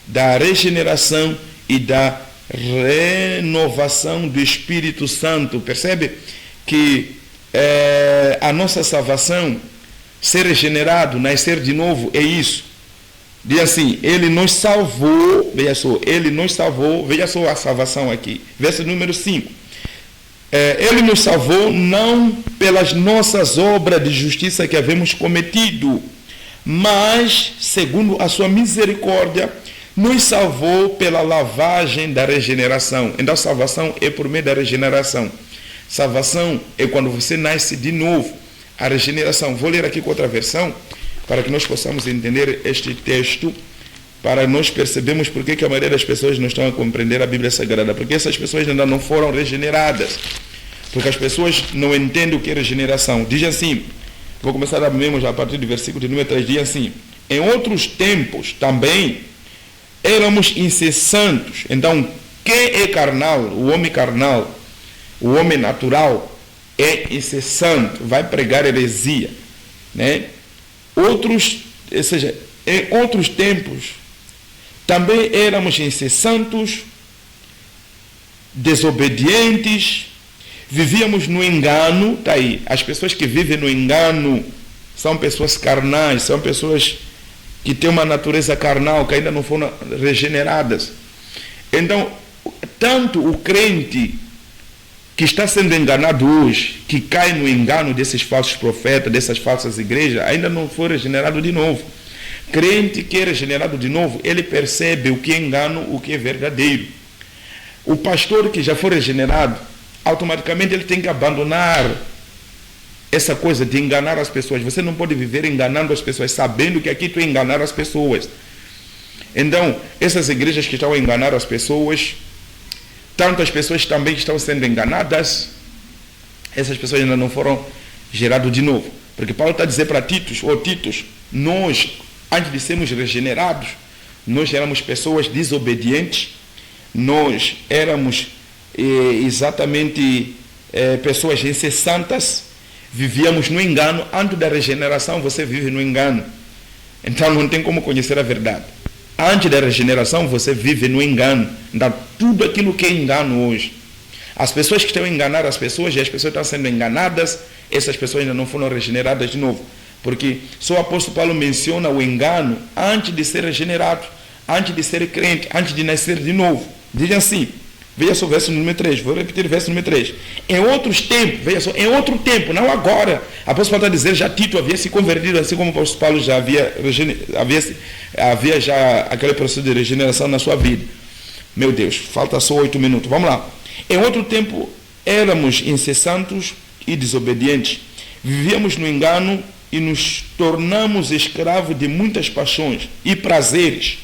da regeneração e da renovação do Espírito Santo. Percebe que a nossa salvação, ser regenerado, nascer de novo, é isso. Diz assim, ele nos salvou, veja só, ele nos salvou, veja só a salvação aqui, verso número 5. Ele nos salvou não pelas nossas obras de justiça que havemos cometido, mas, segundo a sua misericórdia, nos salvou pela lavagem da regeneração. Então, salvação é por meio da regeneração. Salvação é quando você nasce de novo. A regeneração, vou ler aqui com outra versão, para que nós possamos entender este texto, para nós percebermos por que a maioria das pessoas não estão a compreender a Bíblia Sagrada, porque essas pessoas ainda não foram regeneradas, porque as pessoas não entendem o que é regeneração. Diz assim, vou começar a partir do versículo de número 3, diz assim, em outros tempos também éramos incessantes. Então, quem é carnal, o homem natural, é incessante, vai pregar heresia, né? Ou seja, em outros tempos, também éramos incessantes, desobedientes, vivíamos no engano. Está aí, as pessoas que vivem no engano são pessoas carnais, são pessoas que têm uma natureza carnal, que ainda não foram regeneradas. Então, tanto o crente que está sendo enganado hoje, que cai no engano desses falsos profetas, dessas falsas igrejas, ainda não foi regenerado de novo. Crente que é regenerado de novo, ele percebe o que é engano, o que é verdadeiro. O pastor que já foi regenerado, automaticamente ele tem que abandonar essa coisa de enganar as pessoas. Você não pode viver enganando as pessoas, sabendo que aqui tu é enganar as pessoas. Então, essas igrejas que estão a enganar as pessoas, tantas pessoas também que estão sendo enganadas, essas pessoas ainda não foram geradas de novo. Porque Paulo está a dizer para Titos, Titos, nós, antes de sermos regenerados, nós éramos pessoas desobedientes, nós éramos exatamente pessoas incessantes, vivíamos no engano. Antes da regeneração você vive no engano, então não tem como conhecer a verdade. Antes da regeneração você vive no engano. Então, tudo aquilo que é engano hoje, as pessoas que estão a enganar as pessoas, e as pessoas estão sendo enganadas, essas pessoas ainda não foram regeneradas de novo, porque só o apóstolo Paulo menciona o engano antes de ser regenerado, antes de ser crente, antes de nascer de novo. Diz assim, veja só o verso número 3, vou repetir o verso número 3. Em outros tempos, veja só, em outro tempo, não agora. O apóstolo Paulo está a dizer, já Tito havia se convertido, assim como o apóstolo Paulo já havia já aquele processo de regeneração na sua vida. Meu Deus, falta só 8 minutos, vamos lá. Em outro tempo, éramos incessantes e desobedientes, vivíamos no engano e nos tornamos escravos de muitas paixões e prazeres.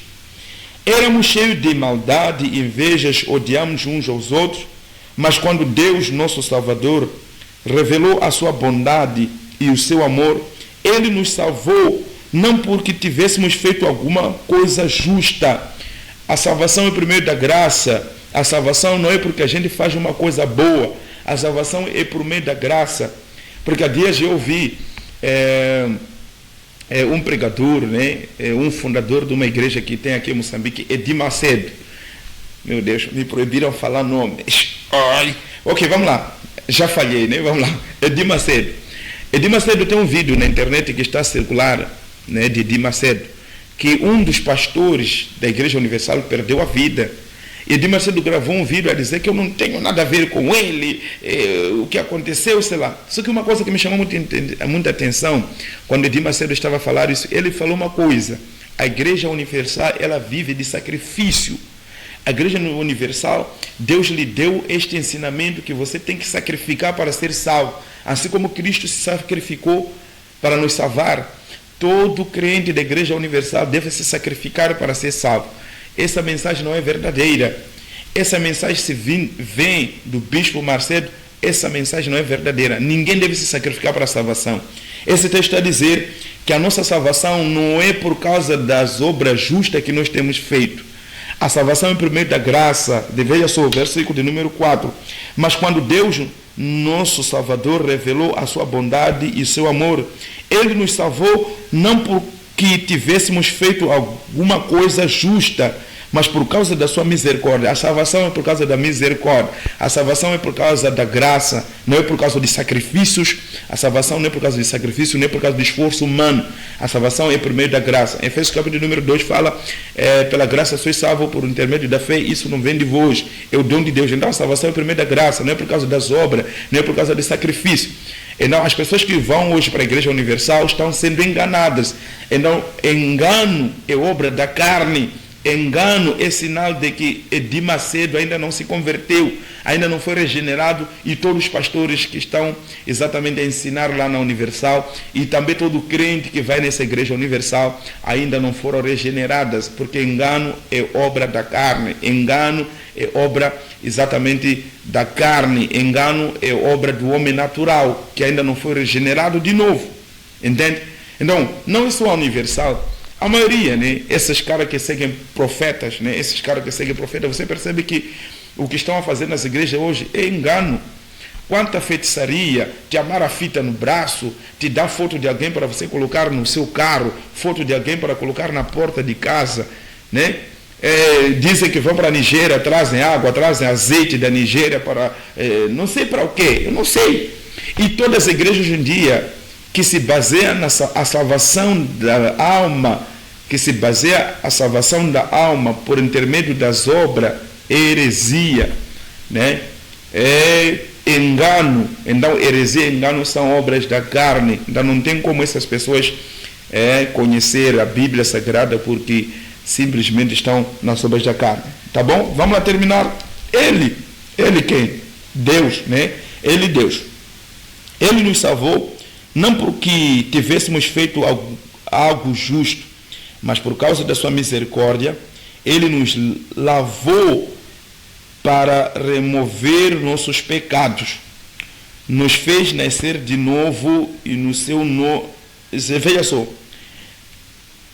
Éramos cheios de maldade, invejas, odiamos uns aos outros, mas quando Deus, nosso Salvador, revelou a sua bondade e o seu amor, Ele nos salvou, não porque tivéssemos feito alguma coisa justa. A salvação é por meio da graça. A salvação não é porque a gente faz uma coisa boa. A salvação é por meio da graça. Porque há dias eu ouvi um pregador, né, um fundador de uma igreja que tem aqui em Moçambique, Edir Macedo. Meu Deus, me proibiram falar nomes. Ai. Ok, vamos lá. Já falhei, né? Vamos lá. Edir Macedo. Edir Macedo tem um vídeo na internet que está a circular, né, de Edir Macedo, que um dos pastores da Igreja Universal perdeu a vida. Edir Macedo gravou um vídeo a dizer que eu não tenho nada a ver com ele, o que aconteceu, sei lá. Só que uma coisa que me chamou muita atenção, quando Edir Macedo estava a falar isso, ele falou uma coisa: a Igreja Universal, ela vive de sacrifício. A Igreja Universal, Deus lhe deu este ensinamento que você tem que sacrificar para ser salvo. Assim como Cristo se sacrificou para nos salvar. Todo crente da Igreja Universal deve se sacrificar para ser salvo. Essa mensagem não é verdadeira. Essa mensagem, se vem do Bispo Macedo, essa mensagem não é verdadeira. Ninguém deve se sacrificar para a salvação. Esse texto está a dizer que a nossa salvação não é por causa das obras justas que nós temos feito. A salvação é por meio da graça. Veja só o versículo de número 4. Mas quando Deus, nosso Salvador, revelou a sua bondade e seu amor, Ele nos salvou não porque tivéssemos feito alguma coisa justa, mas por causa da sua misericórdia. A salvação é por causa da misericórdia. A salvação é por causa da graça, não é por causa de sacrifícios. A salvação não é por causa de sacrifício, nem por causa do esforço humano. A salvação é por meio da graça. Em Efésios capítulo número 2 fala, pela graça sois salvos por intermédio da fé, isso não vem de vós, é o dom de Deus. Então a salvação é por meio da graça, não é por causa das obras, não é por causa de sacrifício. Então as pessoas que vão hoje para a Igreja Universal estão sendo enganadas. Então engano é obra da carne. Engano é sinal de que Edir Macedo ainda não se converteu, ainda não foi regenerado, e todos os pastores que estão exatamente a ensinar lá na Universal, e também todo crente que vai nessa Igreja Universal ainda não foram regeneradas, porque engano é obra da carne, engano é obra exatamente da carne, engano é obra do homem natural, que ainda não foi regenerado de novo, entende? Então, não é só a Universal. A maioria, né, esses caras que seguem profetas, né, você percebe que o que estão a fazer nas igrejas hoje é engano. Quanta feitiçaria, te amar a fita no braço, te dar foto de alguém para você colocar no seu carro, foto de alguém para colocar na porta de casa, né? Dizem que vão para a Nigéria, trazem água, trazem azeite da Nigéria para, não sei para o quê, eu não sei. E todas as igrejas hoje em dia que se baseiam na salvação da alma, que se baseia a salvação da alma por intermédio das obras, é heresia, né? É engano. Então heresia e engano são obras da carne. Então não tem como essas pessoas conhecer a Bíblia Sagrada, porque simplesmente estão nas obras da carne. Tá bom? Vamos lá terminar. Ele quem? Deus, né? Ele, Deus. Ele nos salvou não porque tivéssemos feito algo justo, mas por causa da sua misericórdia. Ele nos lavou para remover nossos pecados, nos fez nascer de novo e no seu nome, veja só,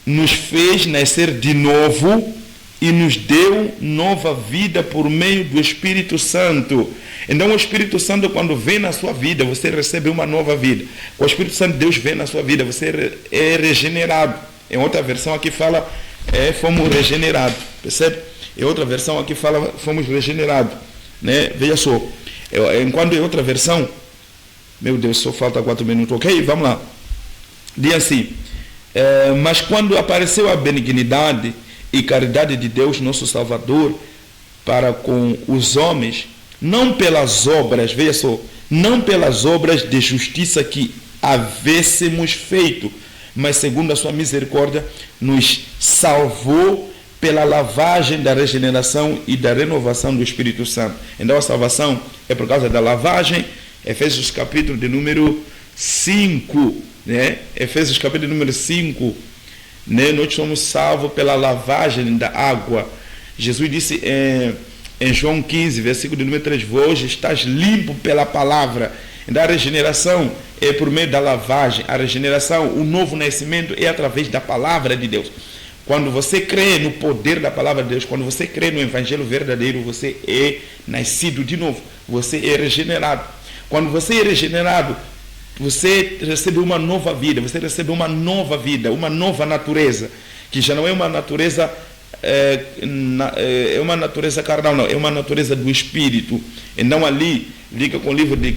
nos fez nascer de novo e nos deu nova vida por meio do Espírito Santo. Então o Espírito Santo, quando vem na sua vida, você recebe uma nova vida. O Espírito Santo de Deus vem na sua vida, você é regenerado. Em outra versão aqui fala, fomos regenerados, percebe? Em outra versão aqui fala, fomos regenerados, né? Veja só, enquanto em outra versão, meu Deus, só falta 4 minutos, ok? Vamos lá. Diz assim, mas quando apareceu a benignidade e caridade de Deus, nosso Salvador, para com os homens, não pelas obras, veja só, não pelas obras de justiça que havéssemos feito, mas segundo a sua misericórdia, nos salvou pela lavagem da regeneração e da renovação do Espírito Santo. Então a salvação é por causa da lavagem. Efésios capítulo de número 5, né? Efésios capítulo número 5, né? Nós somos salvos pela lavagem da água. Jesus disse em João 15, versículo de número 3, vós estás limpo pela palavra. Então a regeneração é por meio da lavagem. A regeneração, o novo nascimento é através da palavra de Deus. Quando você crê no poder da palavra de Deus, quando você crê no evangelho verdadeiro, você é nascido de novo, você é regenerado. Quando você é regenerado, você recebe uma nova vida, você recebe uma nova vida, uma nova natureza, que já não é uma natureza uma natureza carnal, não, é uma natureza do Espírito. Então ali liga com o livro de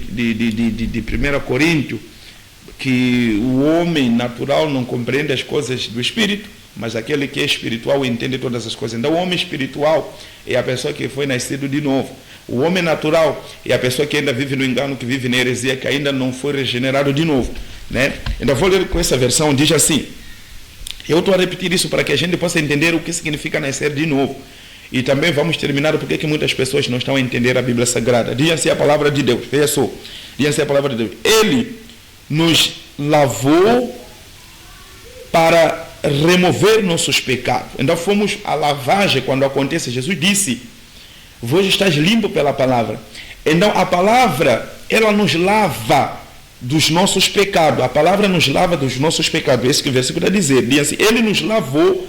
1 Coríntios, que o homem natural não compreende as coisas do Espírito, mas aquele que é espiritual entende todas as coisas. Então o homem espiritual é a pessoa que foi nascido de novo. O homem natural é a pessoa que ainda vive no engano, que vive na heresia, que ainda não foi regenerado de novo, né? Então vou ler com essa versão, diz assim. Eu estou a repetir isso para que a gente possa entender o que significa nascer de novo. E também vamos terminar porque que muitas pessoas não estão a entender a Bíblia Sagrada. Diz assim a palavra de Deus, veja só. Diz assim a palavra de Deus. Ele nos lavou para remover nossos pecados. Então fomos a lavagem quando acontece. Jesus disse: vós estáis limpo pela palavra. Então a palavra, ela nos lava dos nossos pecados. A palavra nos lava dos nossos pecados. Esse que o versículo está dizendo. Diz assim: ele nos lavou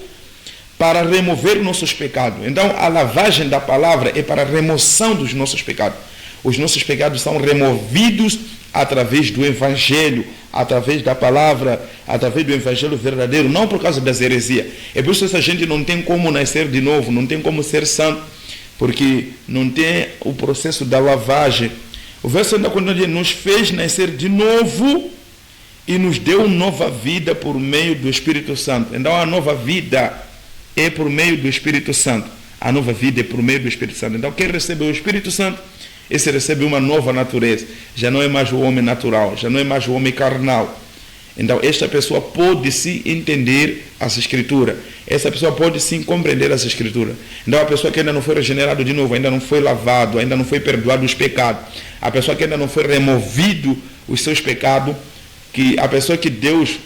para remover nossos pecados. Então a lavagem da palavra é para a remoção dos nossos pecados. Os nossos pecados são removidos através do Evangelho, através da palavra, através do Evangelho verdadeiro, não por causa das heresias. É por isso que essa gente não tem como nascer de novo, não tem como ser santo, porque não tem o processo da lavagem. O verso ainda quando diz: nos fez nascer de novo e nos deu nova vida por meio do Espírito Santo. Então a nova vida é por meio do Espírito Santo. A nova vida é por meio do Espírito Santo. Então quem recebe o Espírito Santo, esse recebe uma nova natureza. Já não é mais o homem natural, já não é mais o homem carnal. Então esta pessoa pode sim entender as Escrituras. Essa pessoa pode sim compreender as Escrituras. Então a pessoa que ainda não foi regenerado de novo, ainda não foi lavado, ainda não foi perdoado os pecados, a pessoa que ainda não foi removido os seus pecados, que a pessoa que Deus,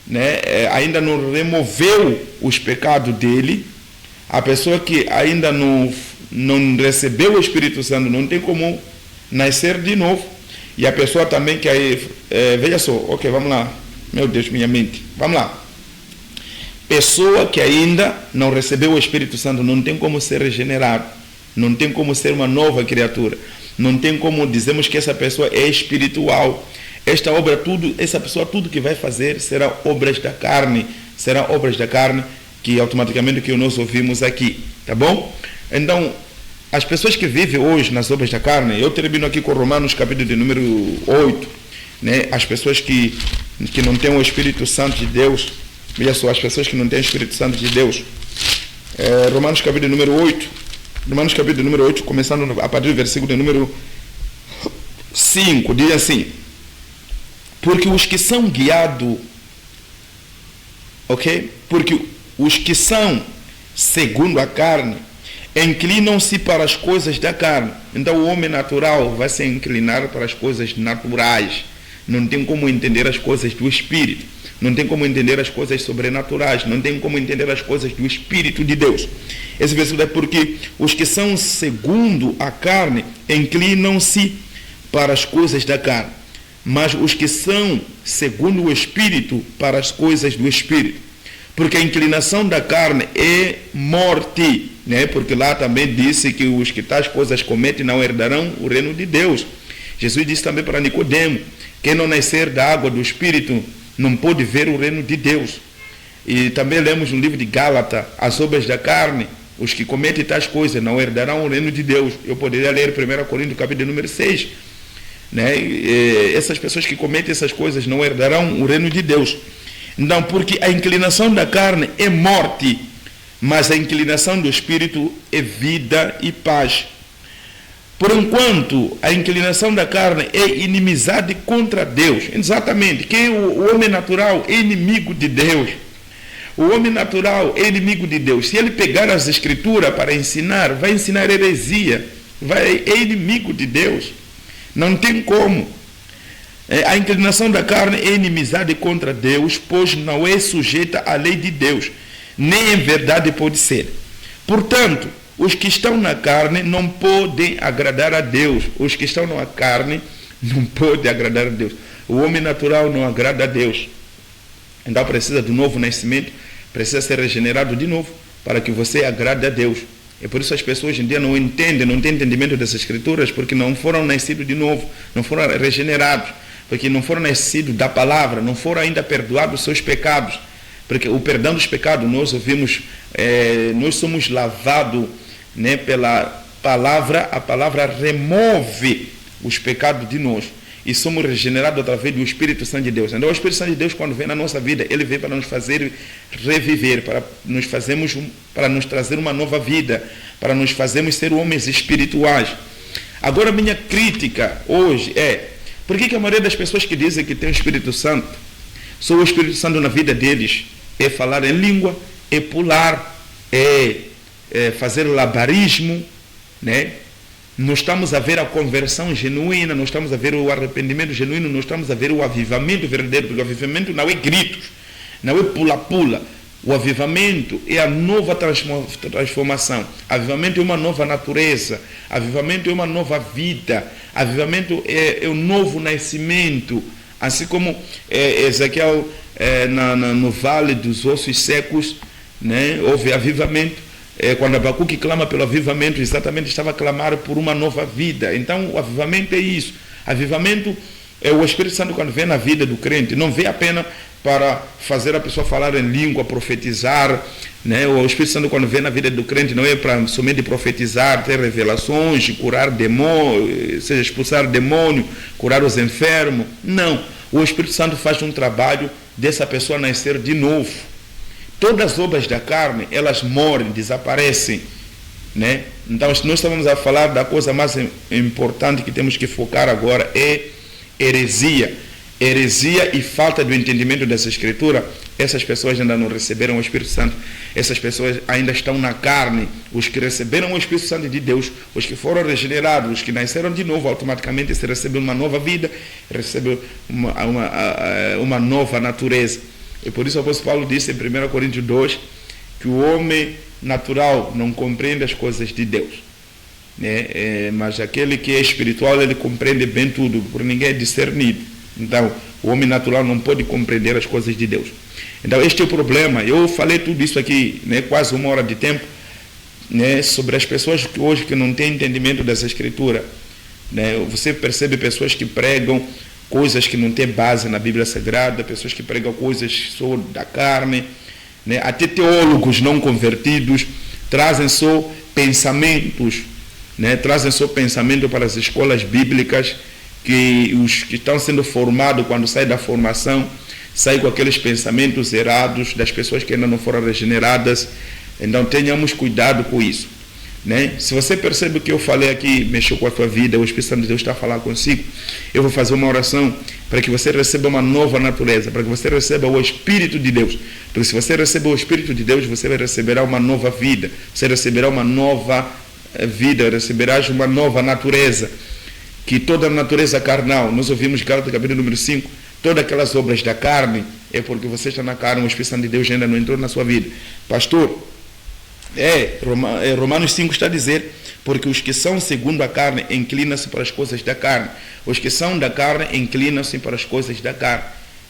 né, ainda não removeu os pecados dele, a pessoa que ainda não recebeu o Espírito Santo, não tem como nascer de novo. E a pessoa também que aí, veja só, ok, vamos lá, meu Deus, minha mente, vamos lá. Pessoa que ainda não recebeu o Espírito Santo não tem como ser regenerado, não tem como ser uma nova criatura, não tem como dizermos que essa pessoa é espiritual. Esta obra, tudo, essa pessoa, tudo que vai fazer será obras da carne, que automaticamente que nós ouvimos aqui, tá bom? Então, as pessoas que vivem hoje nas obras da carne, eu termino aqui com Romanos capítulo de número 8, né? As pessoas que não têm o Espírito Santo de Deus, veja só, as pessoas que não têm o Espírito Santo de Deus, Romanos capítulo número 8, começando a partir do versículo de número 5, diz assim: porque os que são guiados, ok? Porque os que são segundo a carne inclinam-se para as coisas da carne. Então o homem natural vai se inclinar para as coisas naturais. Não tem como entender as coisas do Espírito. Não tem como entender as coisas sobrenaturais. Não tem como entender as coisas do Espírito de Deus. Esse versículo é porque os que são segundo a carne inclinam-se para as coisas da carne. Mas os que são segundo o Espírito para as coisas do Espírito. Porque a inclinação da carne é morte, né? Porque lá também disse que os que tais coisas cometem não herdarão o reino de Deus. Jesus disse também para Nicodemo: quem não nascer da água do Espírito não pode ver o reino de Deus. E também lemos no livro de Gálatas: as obras da carne, os que cometem tais coisas não herdarão o reino de Deus. Eu poderia ler 1 Coríntios capítulo número 6. Né? Essas pessoas que cometem essas coisas não herdarão o reino de Deus. Então, porque a inclinação da carne é morte, mas a inclinação do Espírito é vida e paz. Por enquanto, a inclinação da carne é inimizade contra Deus. Exatamente, quem o homem natural é inimigo de Deus. O homem natural é inimigo de Deus. Se ele pegar as Escrituras para ensinar, vai ensinar heresia, é inimigo de Deus. Não tem como. A inclinação da carne é inimizade contra Deus, pois não é sujeita à lei de Deus, nem em verdade pode ser. Portanto, os que estão na carne não podem agradar a Deus. Os que estão na carne não podem agradar a Deus. O homem natural não agrada a Deus. Então precisa do novo nascimento, precisa ser regenerado de novo, para que você agrade a Deus. É por isso as pessoas hoje em dia não entendem, não têm entendimento das Escrituras, porque não foram nascidos de novo, não foram regenerados. Porque não foram nascidos da palavra, não foram ainda perdoados os seus pecados. Porque o perdão dos pecados, nós ouvimos, nós somos lavados, né, pela palavra. A palavra remove os pecados de nós. E somos regenerados através do Espírito Santo de Deus. Então o Espírito Santo de Deus, quando vem na nossa vida, ele vem para nos fazer reviver, para nos trazer uma nova vida, para nos fazermos ser homens espirituais. Agora, minha crítica hoje é: por que a maioria das pessoas que dizem que tem o Espírito Santo, só o Espírito Santo na vida deles é falar em língua, é pular, é fazer labarismo, né? não estamos a ver a conversão genuína, não estamos a ver o arrependimento genuíno, não estamos a ver o avivamento verdadeiro, porque o avivamento não é gritos, não é pula-pula. O avivamento é a nova transformação, avivamento é uma nova natureza, avivamento é uma nova vida, avivamento é o novo nascimento, assim como Ezequiel no vale dos ossos secos, né, houve avivamento. Quando Abacuque clama pelo avivamento, exatamente estava a clamar por uma nova vida. Então o avivamento é isso. Avivamento é o Espírito Santo quando vem na vida do crente, não vem apenas para fazer a pessoa falar em língua, profetizar, né? O Espírito Santo quando vem na vida do crente não é para somente profetizar, ter revelações, curar demônio, seja expulsar demônio, curar os enfermos. Não, o Espírito Santo faz um trabalho dessa pessoa nascer de novo. Todas as obras da carne, elas morrem, desaparecem, né? Então, nós estamos a falar da coisa mais importante que temos que focar agora, é heresia. Heresia e falta do entendimento dessa escritura. Essas pessoas ainda não receberam o Espírito Santo, essas pessoas ainda estão na carne. Os que receberam o Espírito Santo de Deus, os que foram regenerados, os que nasceram de novo, automaticamente se recebem uma nova vida, recebem uma nova natureza. E por isso o apóstolo Paulo disse em 1 Coríntios 2 que o homem natural não compreende as coisas de Deus, né? Mas aquele que é espiritual, ele compreende bem tudo, por ninguém é discernido. Então, o homem natural não pode compreender as coisas de Deus. Então, este é o problema. Eu falei tudo isso aqui, né, quase 1 hora de tempo, né, sobre as pessoas que hoje que não têm entendimento dessa escritura, né? Você percebe pessoas que pregam coisas que não têm base na Bíblia Sagrada, pessoas que pregam coisas só da carne, né? Até teólogos não convertidos trazem só pensamentos, né? Trazem só pensamento para as escolas bíblicas, que os que estão sendo formados, quando saem da formação, saem com aqueles pensamentos errados das pessoas que ainda não foram regeneradas. Então tenhamos cuidado com isso, né? Se você percebe que eu falei aqui, mexeu com a tua vida, o Espírito Santo de Deus está a falar consigo, eu vou fazer uma oração para que você receba uma nova natureza, para que você receba o Espírito de Deus. Porque se você receber o Espírito de Deus, você receberá uma nova vida, você receberá uma nova vida, receberás uma nova natureza. Que toda a natureza carnal, nós ouvimos Gálatas capítulo número 5, todas aquelas obras da carne, é porque você está na carne, o Espírito Santo de Deus ainda não entrou na sua vida. Pastor, Romanos 5 está a dizer, porque os que são segundo a carne inclinam-se para as coisas da carne. Os que são da carne inclinam-se para as coisas da carne.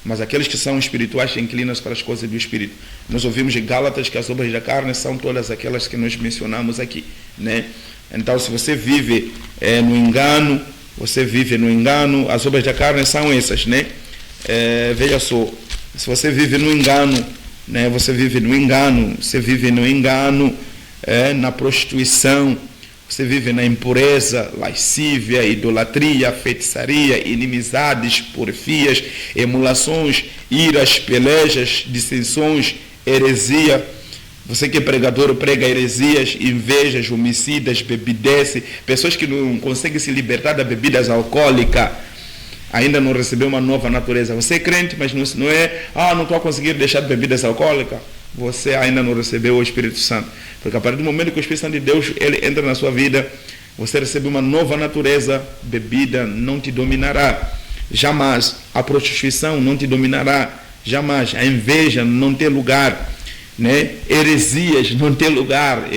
Mas aqueles que são espirituais inclinam-se para as coisas do Espírito. Nós ouvimos em Gálatas que as obras da carne são todas aquelas que nós mencionamos aqui, né? Então, se você vive no engano, as obras da carne são essas, né? Veja só, se você vive no engano, né? Você vive no engano, na prostituição, você vive na impureza, lascívia, idolatria, feitiçaria, inimizades, porfias, emulações, iras, pelejas, dissensões, heresia. Você que é pregador prega heresias, invejas, homicidas, bebidece, pessoas que não conseguem se libertar das bebidas alcoólicas, ainda não recebeu uma nova natureza. Você é crente, mas não não estou a conseguir deixar de bebidas alcoólicas. Você ainda não recebeu o Espírito Santo. Porque a partir do momento que o Espírito Santo de Deus ele entra na sua vida, você recebe uma nova natureza, bebida não te dominará. Jamais. A prostituição não te dominará. Jamais. A inveja não tem lugar. Né? Heresias não tem lugar.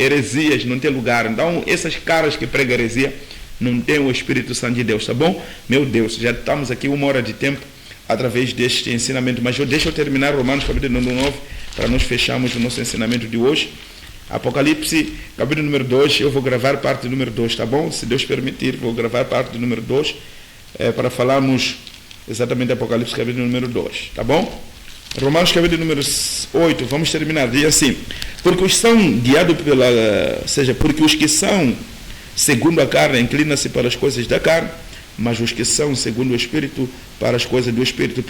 Então, essas caras que pregam heresia não têm o Espírito Santo de Deus, tá bom? Meu Deus, já estamos aqui 1 hora de tempo através deste ensinamento, mas deixa eu terminar Romanos capítulo número 9 para nós fecharmos o nosso ensinamento de hoje. Apocalipse capítulo número 2, eu vou gravar parte do número 2, tá bom? Se Deus permitir, vou gravar parte do número 2 para falarmos exatamente Apocalipse capítulo número 2, tá bom? Romanos capítulo número 8, vamos terminar, diz assim, porque os que são segundo a carne inclinam-se para as coisas da carne, mas os que são segundo o Espírito para as coisas do Espírito.